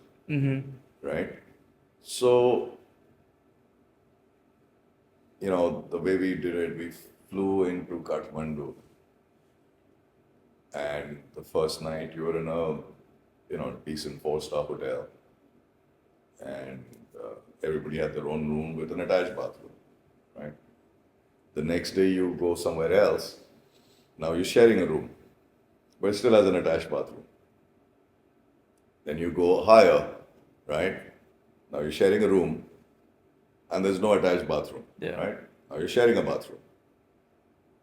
right? So, the way we did it, we flew into Kathmandu, and the first night you were in a, decent 4-star hotel, and everybody had their own room with an attached bathroom, right? The next day you go somewhere else, now you're sharing a room, but it still has an attached bathroom. Then you go higher, right? Now you're sharing a room, and there's no attached bathroom, right? Now you're sharing a bathroom.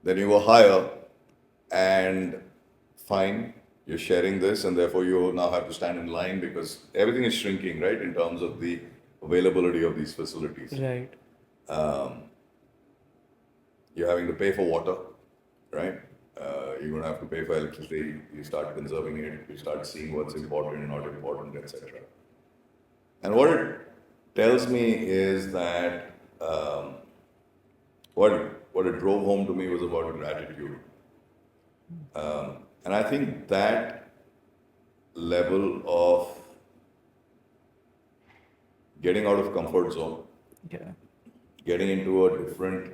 Then you go higher, and fine, you're sharing this, and therefore you now have to stand in line because everything is shrinking, right, in terms of the availability of these facilities. Right. You're having to pay for water, right? You're going to have to pay for electricity. You start conserving it. You start seeing what's important, not important, etc. And what it tells me is that what it drove home to me was about gratitude. And I think that level of getting out of comfort zone, Yeah. getting into a different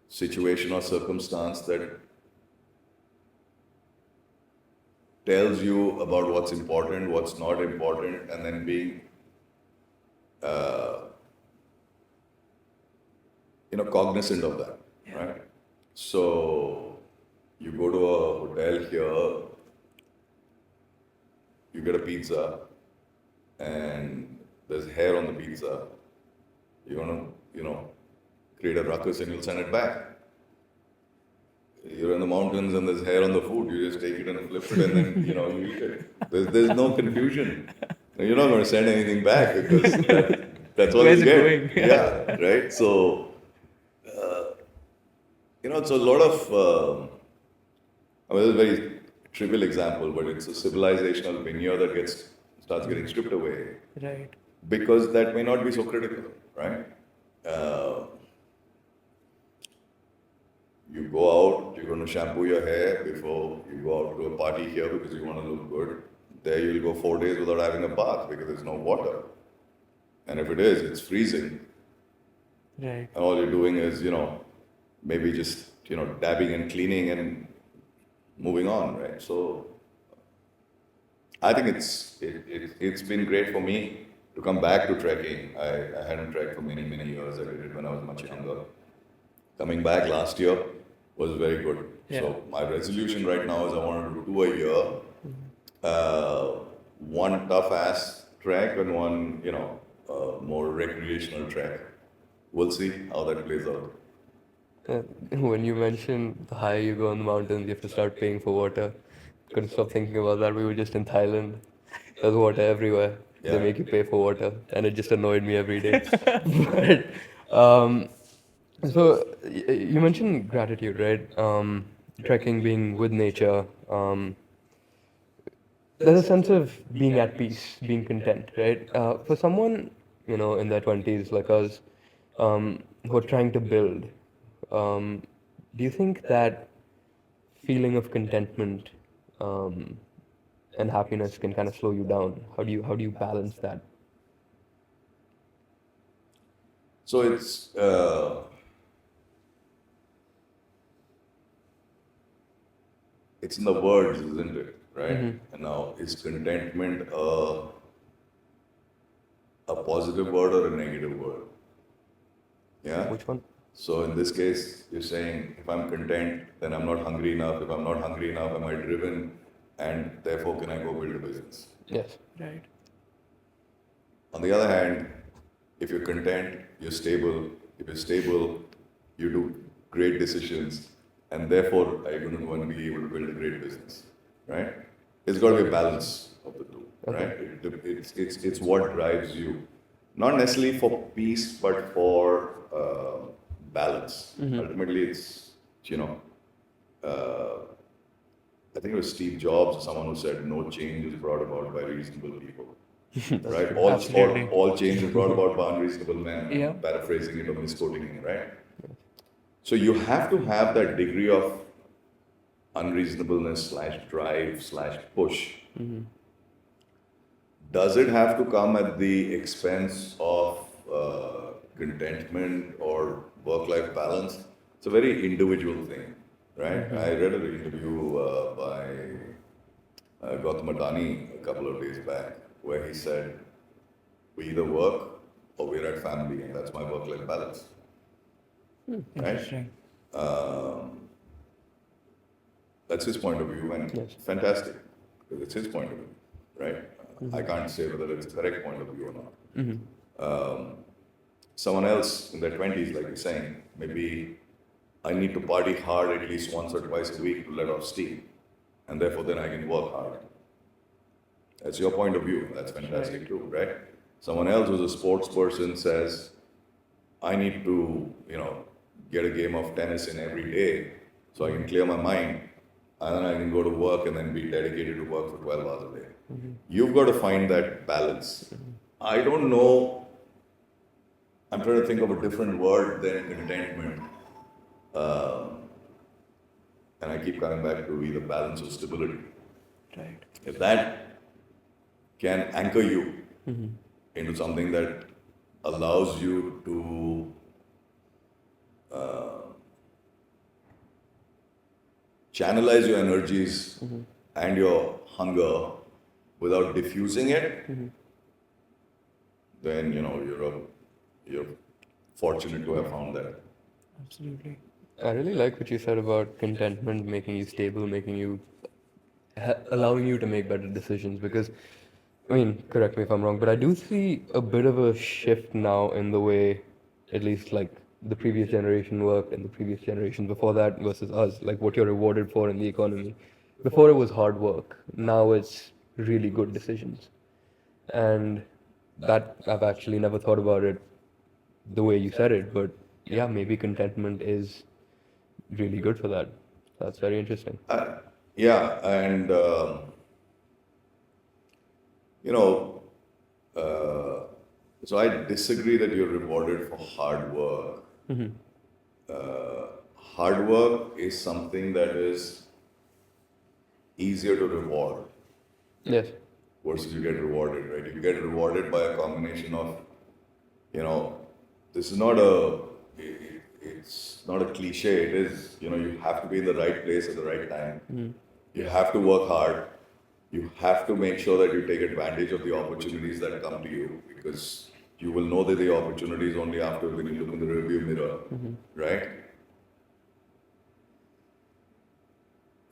situation or circumstance that tells you about what's important, what's not important, and then being, cognizant of that, right? So you go to a hotel here, you get a pizza, and there's hair on the pizza. You want to, create a ruckus and you'll send it back. You're in the mountains and there's hair on the food. You just take it and flip it and then, you eat it. There's no confusion. You're not going to send anything back because that's what Where's you it get. going? Yeah, right? So, it's a lot of, it's very trivial example, but it's a civilizational veneer that starts getting stripped away Right. because that may not be so critical, right? Uh, you go out, you're going to shampoo your hair before you go out to a party here because you want to look good. There you'll go 4 days without having a bath because there's no water. And if it is, it's freezing. Right. And all you're doing is, maybe just, dabbing and cleaning and moving on, right? So I think it's been great for me to come back to trekking. I hadn't trekked for many, many years. I did it when I was much younger. Coming back last year was very good. Yeah. So my resolution right now is I want to do 2 a year. One tough ass trek and one, more recreational trek. We'll see how that plays out. When you mentioned the higher you go on the mountains, you have to start paying for water. Couldn't stop thinking about that. We were just in Thailand. There's water everywhere. They Yeah. make you pay for water, and it just annoyed me every day. But so you mentioned gratitude, right? Trekking, being with nature. There's a sense of being at peace, being content, right? For someone, in their 20s like us, who are trying to build, do you think that feeling of contentment and happiness can kind of slow you down? How do you balance that? So it's in the words, isn't it? Right? And now, is contentment a positive word or a negative word? Yeah? Which one? So in this case, you're saying if I'm content, then I'm not hungry enough. If I'm not hungry enough, am I driven? And therefore, can I go build a business? Yes. Right. On the other hand, if you're content, you're stable. If you're stable, you do great decisions, and therefore are you going to go and be able to build a great business, right? It's got to be a balance of the two, right? It's what drives you, not necessarily for peace, but for balance. Ultimately, it's I think it was Steve Jobs or someone who said, "No change is brought about by reasonable people." Right? Absolutely. All change is brought about by unreasonable men. Yeah. Paraphrasing it or misquoting it, right? So you have to have that degree of unreasonableness / drive / push. Does it have to come at the expense of contentment or work-life balance? It's a very individual thing, right? I read an interview by Gautam Adani a couple of days back where he said, we either work or we're at family, and that's my work-life balance. Right? Interesting. That's his point of view, and Yes. fantastic, because it's his point of view, right? I can't say whether it's the correct point of view or not. Someone else in their 20s, like you're saying, maybe I need to party hard at least once or twice a week to let off steam, and therefore then I can work hard. That's your point of view. That's fantastic too, right? Someone else who's a sports person says, I need to, get a game of tennis in every day so I can clear my mind, and then I can go to work and then be dedicated to work for 12 hours a day. You've got to find that balance. I don't know. I'm trying to think of a different word than contentment. And I keep coming back to either balance or stability. Right. If that can anchor you into something that allows you to channelize your energies and your hunger without diffusing it, then you're fortunate to have found that. Absolutely. I really like what you said about contentment making you stable, making you allowing you to make better decisions. Because, I mean, correct me if I'm wrong, but I do see a bit of a shift now in the way, at least like the previous generation worked and the previous generation before that versus us, like what you're rewarded for in the economy. Before it was hard work, now it's really good decisions. And that I've actually never thought about it the way you said it, but yeah, maybe contentment is really good for that. That's very interesting. Yeah, and you know, so I disagree that you're rewarded for hard work. Hard work is something that is easier to reward Yes. versus you get rewarded, right? You get rewarded by a combination of, you know, this is not it's not a cliche. It is, you have to be in the right place at the right time. You have to work hard. You have to make sure that you take advantage of the opportunities that come to you, because you will know that the opportunities only after when you look in the rearview mirror, right?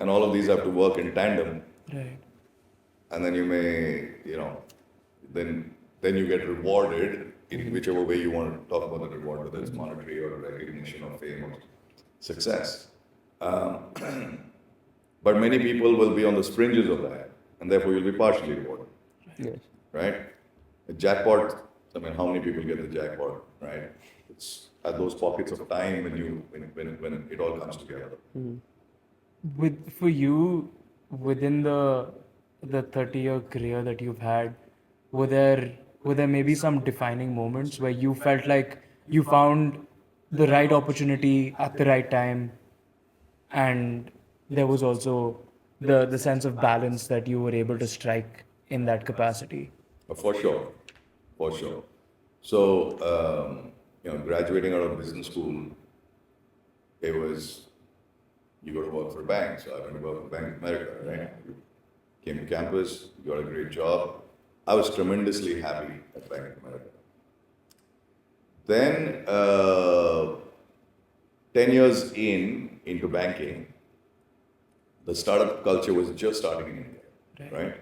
And all of these have to work in tandem, Right. and then you may, then you get rewarded in whichever way you want to talk about the reward, whether it's monetary or recognition or fame or success. But many people will be on the fringes of that, and therefore you'll be partially rewarded, Yes. right? A jackpot, I mean, how many people get the jackpot, right? It's at those pockets of time when it all comes together. For you, within the 30-year career that you've had, were there maybe some defining moments where you felt like you found the right opportunity at the right time, and there was also the sense of balance that you were able to strike in that capacity? For sure, for sure. So, graduating out of business school, it was, you go to work for a bank. So I went to work for Bank of America, right? Came to campus, got a great job. I was tremendously happy at Bank of America. Then, 10 years into banking, the startup culture was just starting in India, right?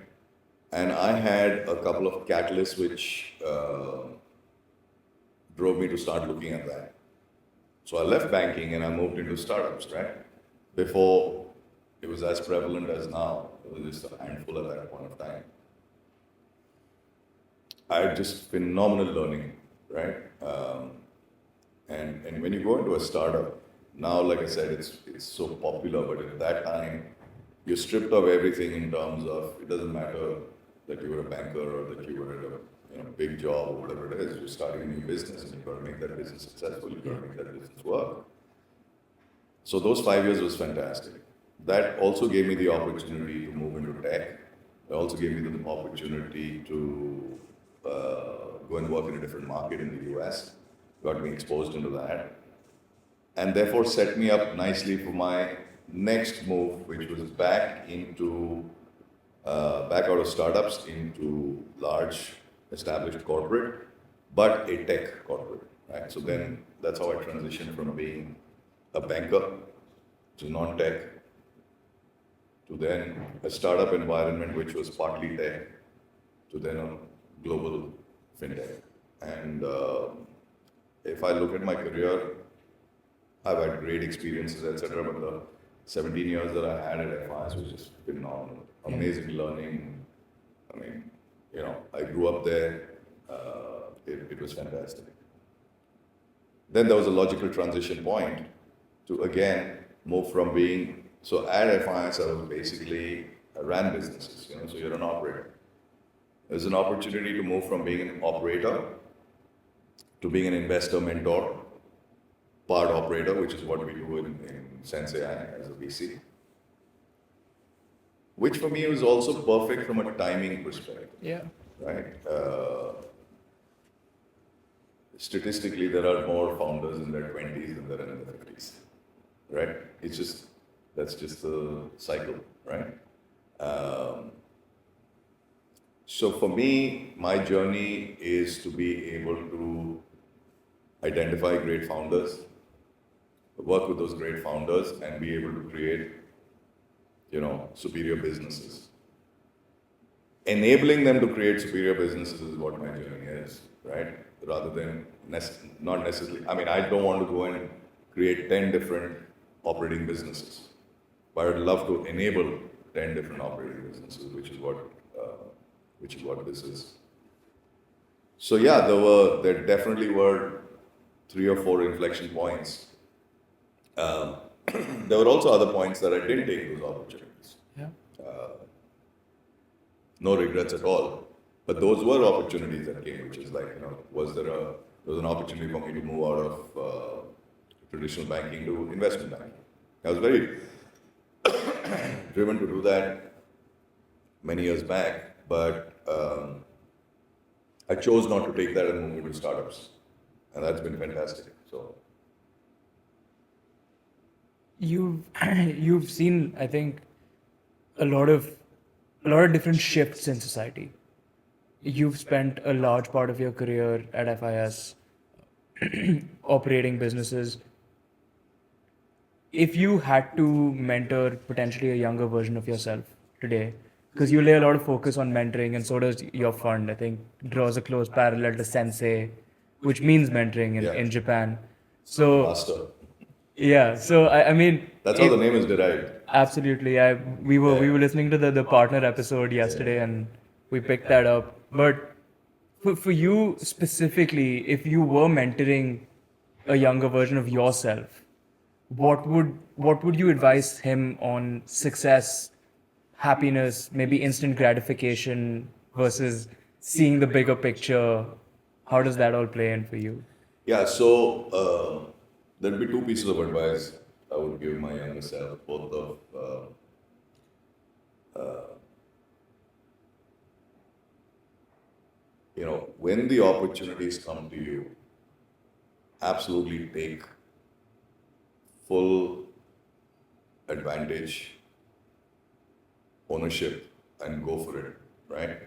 And I had a couple of catalysts which drove me to start looking at that. So I left banking and I moved into startups, right? Before it was as prevalent as now. It was just a handful at that point of time. I had just phenomenal learning, right? And when you go into a startup, now, like I said, it's so popular, but at that time, you're stripped of everything in terms of, it doesn't matter that you were a banker or that you were at a big job or whatever it is. You're starting a new business and you've got to make that business successful. You've got to make that business work. So those 5 years was fantastic. That also gave me the opportunity to move into tech. It also gave me the opportunity to go and work in a different market in the US. Got me exposed into that. And therefore set me up nicely for my next move, which was back out of startups into large established corporate, but a tech corporate, right? So then that's how I transitioned from being a banker to non-tech to then a startup environment which was partly tech to then a global fintech. And if I look at my career, I've had great experiences, etc. But the 17 years that I had at FIS was just phenomenal. Amazing learning. I mean, I grew up there. It was fantastic. Then there was a logical transition point to again move from being, so at FIS I was basically, I ran businesses, so you're an operator. There's an opportunity to move from being an operator to being an investor mentor, part operator, which is what we do in SenseAI as a VC. Which for me was also perfect from a timing perspective. Yeah. Right? Statistically, there are more founders in their 20s than there are in their 50s. Right? That's just the cycle, right? So for me, my journey is to be able to identify great founders, work with those great founders, and be able to create, superior businesses. Enabling them to create superior businesses is what my journey is, right? Rather than not necessarily. I mean, I don't want to go and create 10 different operating businesses, but I'd love to enable 10 different operating businesses, which is what this is. So yeah, there definitely were 3 or 4 inflection points. There were also other points that I didn't take those opportunities. Yeah. No regrets at all. But those were opportunities that came, which is like, there was an opportunity for me to move out of traditional banking to investment banking. I was very driven to do that many years back, but I chose not to take that and move into startups, and that's been fantastic. So You've you've seen, I think, a lot of different shifts in society. You've spent a large part of your career at FIS operating businesses. If you had to mentor potentially a younger version of yourself today, because you lay a lot of focus on mentoring, and so does your fund, I think, draws a close parallel to sensei, which means mentoring yeah, in Japan. So, master. yeah, so I mean, That's how the name is derived. absolutely. We were listening to the partner episode yesterday, and we picked that up. But for you specifically, if you were mentoring a younger version of yourself, what would you advise him on success, happiness, maybe instant gratification versus seeing the bigger picture? How does that all play in for you? Yeah, so there'd be two pieces of advice I would give my younger self, both of when the opportunities come to you, absolutely take full advantage, ownership, and go for it, right?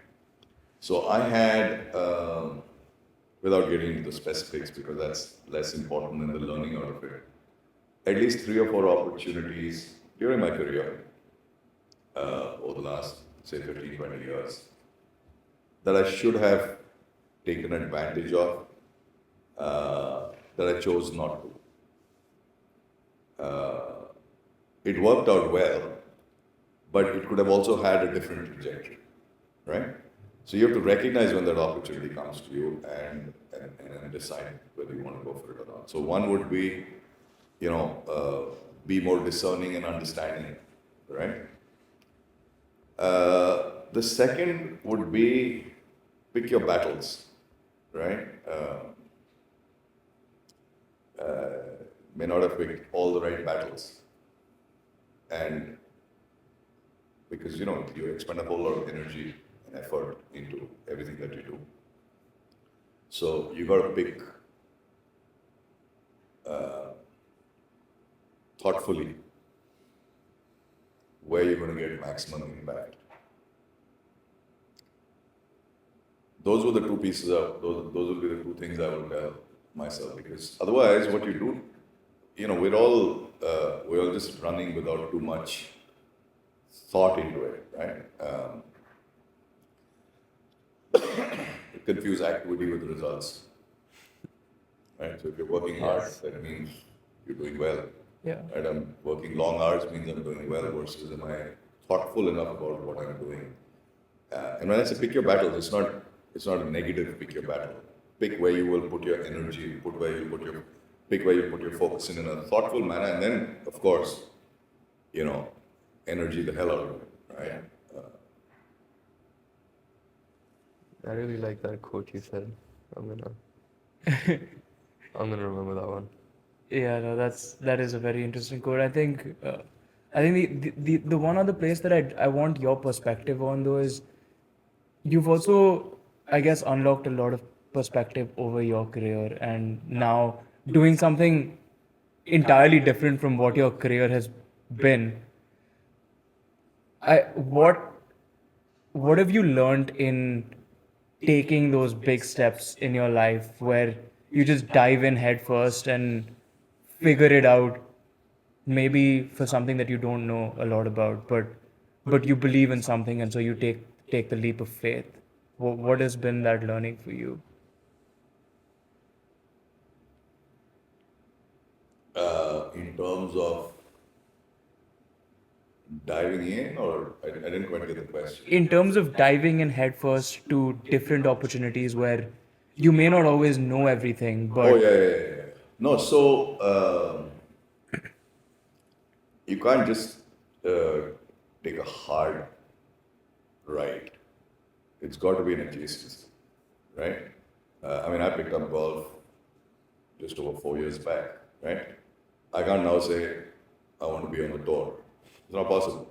So I had, without getting into the specifics because that's less important than the learning out of it, at least 3 or 4 opportunities during my career over the last, say, 15, 20 years that I should have taken advantage of that I chose not to. It worked out well, but it could have also had a different trajectory, right? So you have to recognize when that opportunity comes to you and decide whether you want to go for it or not. So one would be, be more discerning and understanding, right? The second would be pick your battles, right? May not have picked all the right battles, and because you expend a whole lot of energy and effort into everything that you do. So you got to pick thoughtfully where you're going to get maximum impact. Those were the two pieces of those would be the two things I would tell myself, because otherwise, what you do, we're all just running without too much thought into it, right? Confuse activity with results, right? So if you're working hard, that means you're doing well. Yeah. Right? I'm working long hours means I'm doing well, versus am I thoughtful enough about what I'm doing? And when I say pick your battles, it's not a negative pick your battle. Pick where you will put your energy, pick where you put your focus in a thoughtful manner, and then, of course, energy the hell out of it, right? I really like that quote you said. I'm gonna remember that one. Yeah, no, that is a very interesting quote. I think the one other place that I want your perspective on though is you've also, I guess, unlocked a lot of perspective over your career, and now doing something entirely different from what your career has been. I what have you learned in taking those big steps in your life where you just dive in head first and figure it out, maybe for something that you don't know a lot about, but you believe in something, and so you take the leap of faith. What has been that learning for you? In terms of diving in, or I didn't quite get the question. In terms of diving in headfirst to different opportunities where you may not always know everything, Oh, but yeah. No, so you can't just take a hard right, it's got to be an adjacency, right? I mean, I picked up golf just over 4 years back, right? I can't now say I want to be on the tour. It's not possible,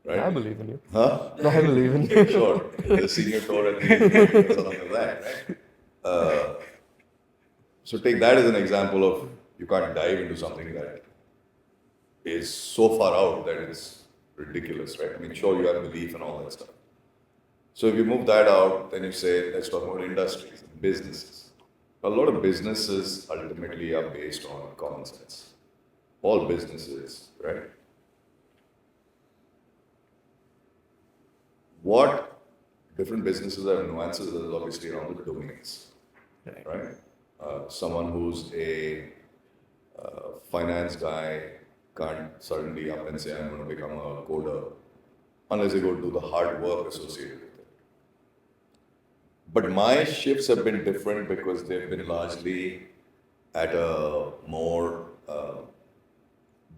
right? I believe in you. Huh? I believe in you. Sure, the senior tour at the end, or something like that, right? So take that as an example of you can't dive into something that is so far out that it's ridiculous, right? I mean, sure, you have belief and all that stuff. So if you move that out, then you say, let's talk about industries and businesses. A lot of businesses ultimately are based on common sense. All businesses, right? What different businesses have nuances is obviously around the domains, right? Someone who's a finance guy can't suddenly up and say, I'm going to become a coder, unless they go do the hard work associated with it. But my shifts have been different because they've been largely at a more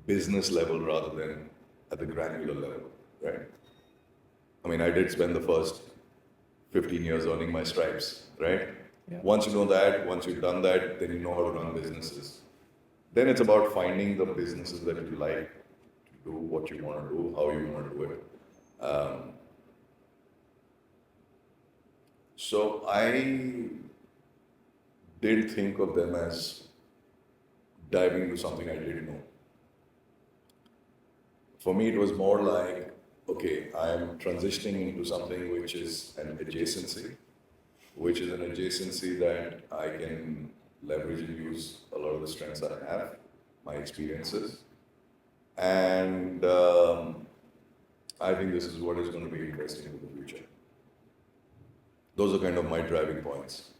business level rather than at the granular level, right? I mean, I did spend the first 15 years earning my stripes, right? Yeah. Once you know that, once you've done that, then you know how to run businesses. Then it's about finding the businesses that you like to do what you want to do, how you want to do it. So I did think of them as diving into something I didn't know. For me, it was more like, okay, I'm transitioning into something which is an adjacency, that I can leverage and use a lot of the strengths that I have, my experiences. And I think this is what is going to be interesting in the future. Those are kind of my driving points.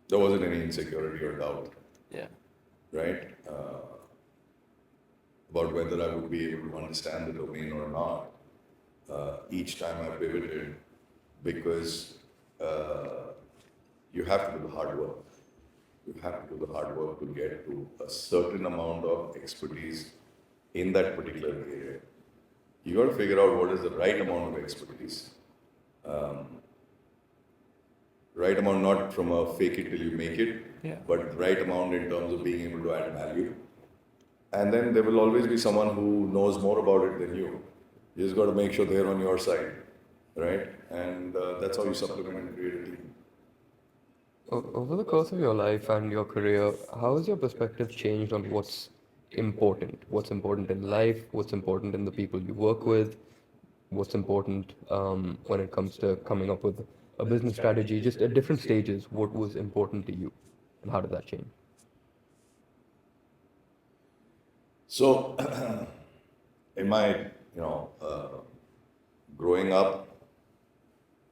There wasn't any insecurity or doubt, Yeah. right? About whether I would be able to understand the domain or not. Each time I pivoted, because you have to do the hard work. You have to do the hard work to get to a certain amount of expertise in that particular area. You got to figure out what is the right amount of expertise. Right amount, not from a fake it till you make it, Yeah. but right amount in terms of being able to add value. And then there will always be someone who knows more about it than you. You just got to make sure they're on your side, right? And that's how you supplement and create a team. Over the course of your life and your career, how has your perspective changed on what's important? What's important in life? What's important in the people you work with? What's important when it comes to coming up with a business strategy? Just at different stages, what was important to you, and how did that change? So, in my, growing up,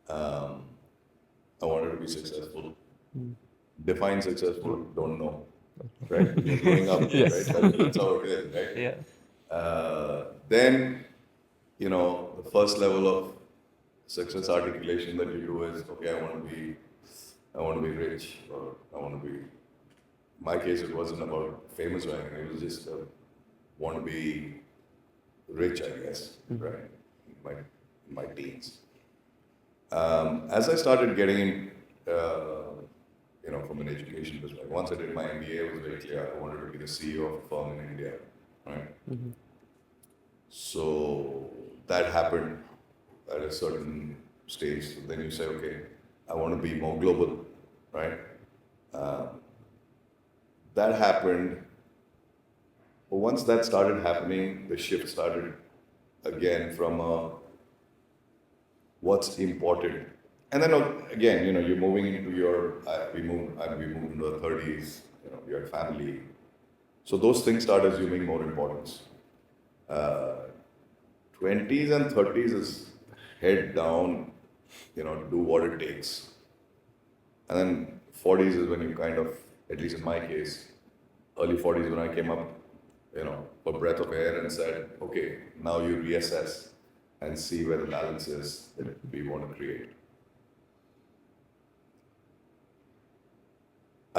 I wanted to be successful. Define successful, don't know, right? Growing up, Yes. right? That's how it is, right? Yeah. Then, the first level of success articulation that you do is, okay, I want to be rich, or I want to be. In my case, it wasn't about famous or anything. It was just want to be rich, I guess, right? In my teens. As I started getting in, from an education perspective, once I did my MBA, it was very clear I wanted to be the CEO of a firm in India, right? So that happened at a certain stage. So then you say, okay, I want to be more global, right? That happened. But once that started happening, the shift started again from what's important. And then again, you're moving into we moved into our 30s, we had family. So those things start assuming more importance. 20s and 30s is head down, do what it takes. And then 40s is when you kind of, at least in my case, early 40s when I came up, a breath of air and said, okay, now you reassess and see where the balance is that we want to create.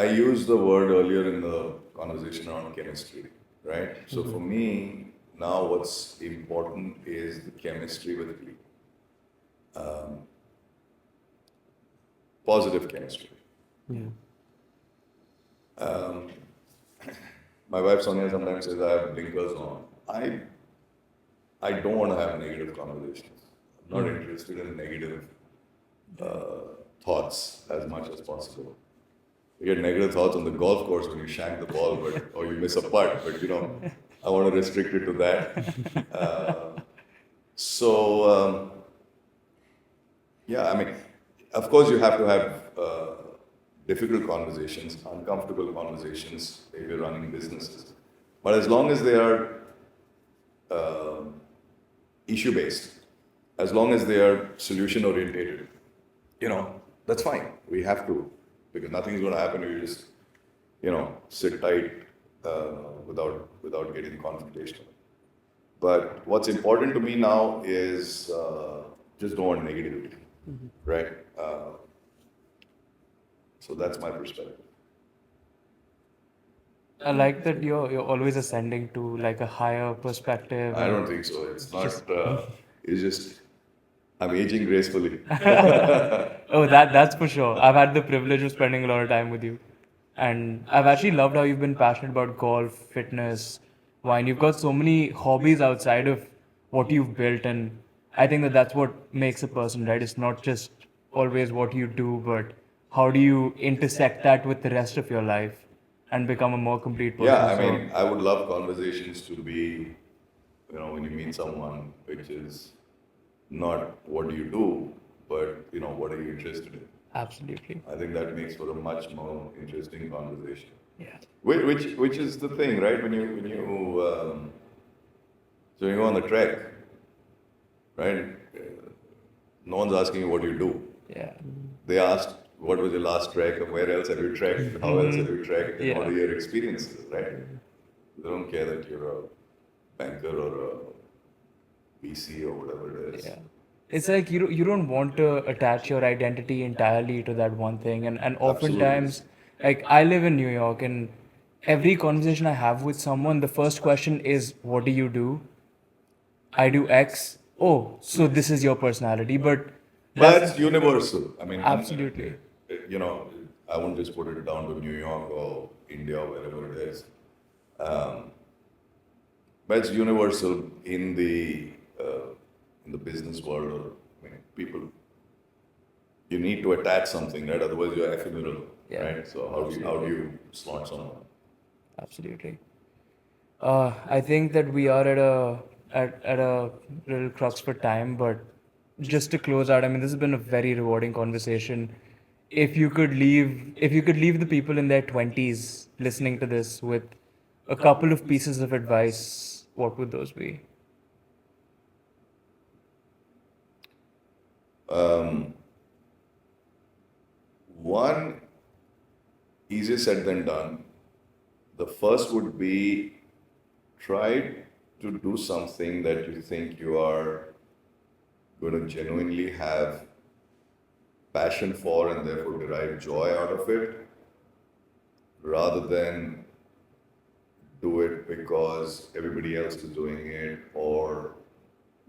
I used the word earlier in the conversation around chemistry, right? So for me, now what's important is the chemistry with Glee. Positive chemistry. Yeah. My wife Sonia sometimes says I have blinkers on. I don't want to have negative conversations. I'm not interested in negative thoughts as much as possible. You get negative thoughts on the golf course when you shank the ball, or you miss a putt. But I want to restrict it to that. So yeah, I mean, of course, you have to have difficult conversations, uncomfortable conversations if you're running businesses. But as long as they are issue based, as long as they are solution orientated, that's fine. We have to, because nothing's going to happen if you just, sit tight without getting confrontational. But what's important to me now is just don't want negativity, right? So that's my perspective. I like that you're always ascending to like a higher perspective. I don't think so. It's not. It's just I'm aging gracefully. Oh, that's for sure. I've had the privilege of spending a lot of time with you, and I've actually loved how you've been passionate about golf, fitness, wine. You've got so many hobbies outside of what you've built, and I think that that's what makes a person, right? It's not just always what you do, but how do you intersect that with the rest of your life and become a more complete person? Yeah, I So, mean, I would love conversations to be, when you meet someone, which is not what do you do, but what are you interested in? absolutely. I think that makes for a much more interesting conversation. Yeah. Which is the thing, right? So you go on the trek, right? No one's asking you what you do. Yeah. They asked, what was your last trek and where else have you trekked? How else have you trekked? And what are your experiences, right? They don't care that you're a banker or a VC or whatever it is. Yeah. It's like you don't want to attach your identity entirely to that one thing, and oftentimes, like I live in New York, and every conversation I have with someone, the first question is, "What do you do?" I do X. Oh, so this is your personality, but That's universal. I mean, absolutely. I won't just put it down to New York or India or wherever it is. But it's universal in the business world, or people. You need to attach something, right? Otherwise, you're ephemeral, right? So how do you slot someone? Absolutely. I think that we are at a little crux for time, but just to close out, I mean, this has been a very rewarding conversation. If you could leave the people in their 20s listening to this with a couple of pieces of advice, what would those be? One, easier said than done. The first would be try to do something that you think you are going to genuinely have passion for and therefore derive joy out of it, rather than do it because everybody else is doing it, or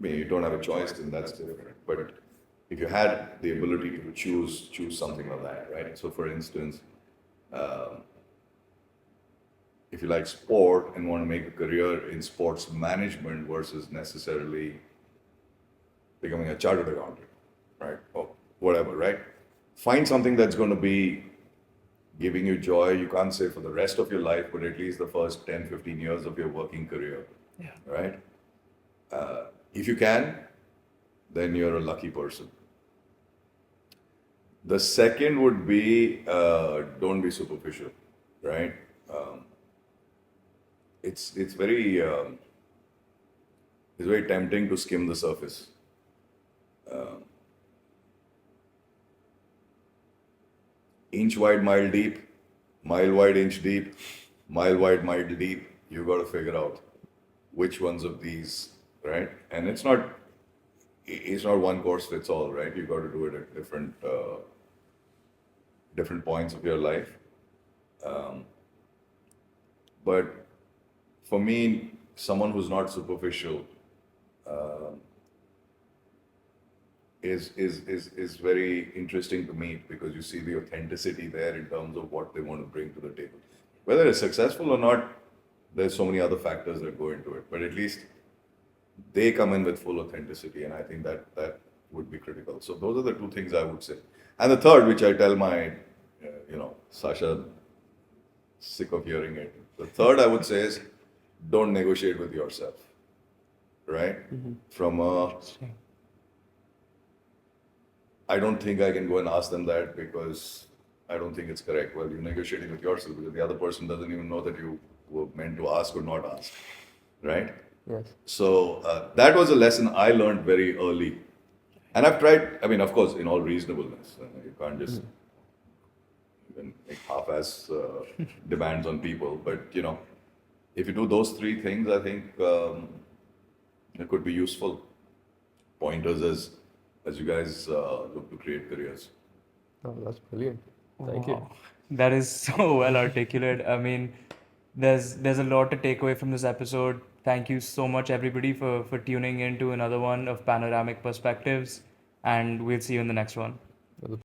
you don't have a choice, then that's different. But if you had the ability to choose something like that, right? So for instance, if you like sport and want to make a career in sports management versus necessarily becoming a chartered accountant, right? Or whatever, right? Find something that's going to be giving you joy. You can't say for the rest of your life, but at least the first 10, 15 years of your working career, right? If you can, then you're a lucky person. The second would be don't be superficial, right? It's very tempting to skim the surface. Inch wide, mile deep, mile wide, inch deep, mile wide, mile deep. You got to figure out which ones of these, right? And it's not one course fits all, right? You got to do it at different points of your life. Um, but for me, someone who's not superficial um is very interesting to meet because you see the authenticity there in terms of what they want to bring to the table. Whether it's successful or not, there's so many other factors that go into it. But at least they come in with full authenticity, and I think that would be critical. So those are the two things I would say. And the third, which I tell my, Sasha, sick of hearing it. The third I would say is don't negotiate with yourself, right? From a I don't think I can go and ask them that because I don't think it's correct. Well, you're negotiating with yourself because the other person doesn't even know that you were meant to ask or not ask, right? Yes. So that was a lesson I learned very early. And I've tried, I mean, of course, in all reasonableness. You can't just even make half-ass demands on people. But, if you do those three things, I think it could be useful pointers as you guys look to create careers. Oh, that's brilliant. Thank you. Wow. That is so well articulated. I mean, there's a lot to take away from this episode. Thank you so much, everybody, for tuning in to another one of Panoramic Perspectives, and we'll see you in the next one.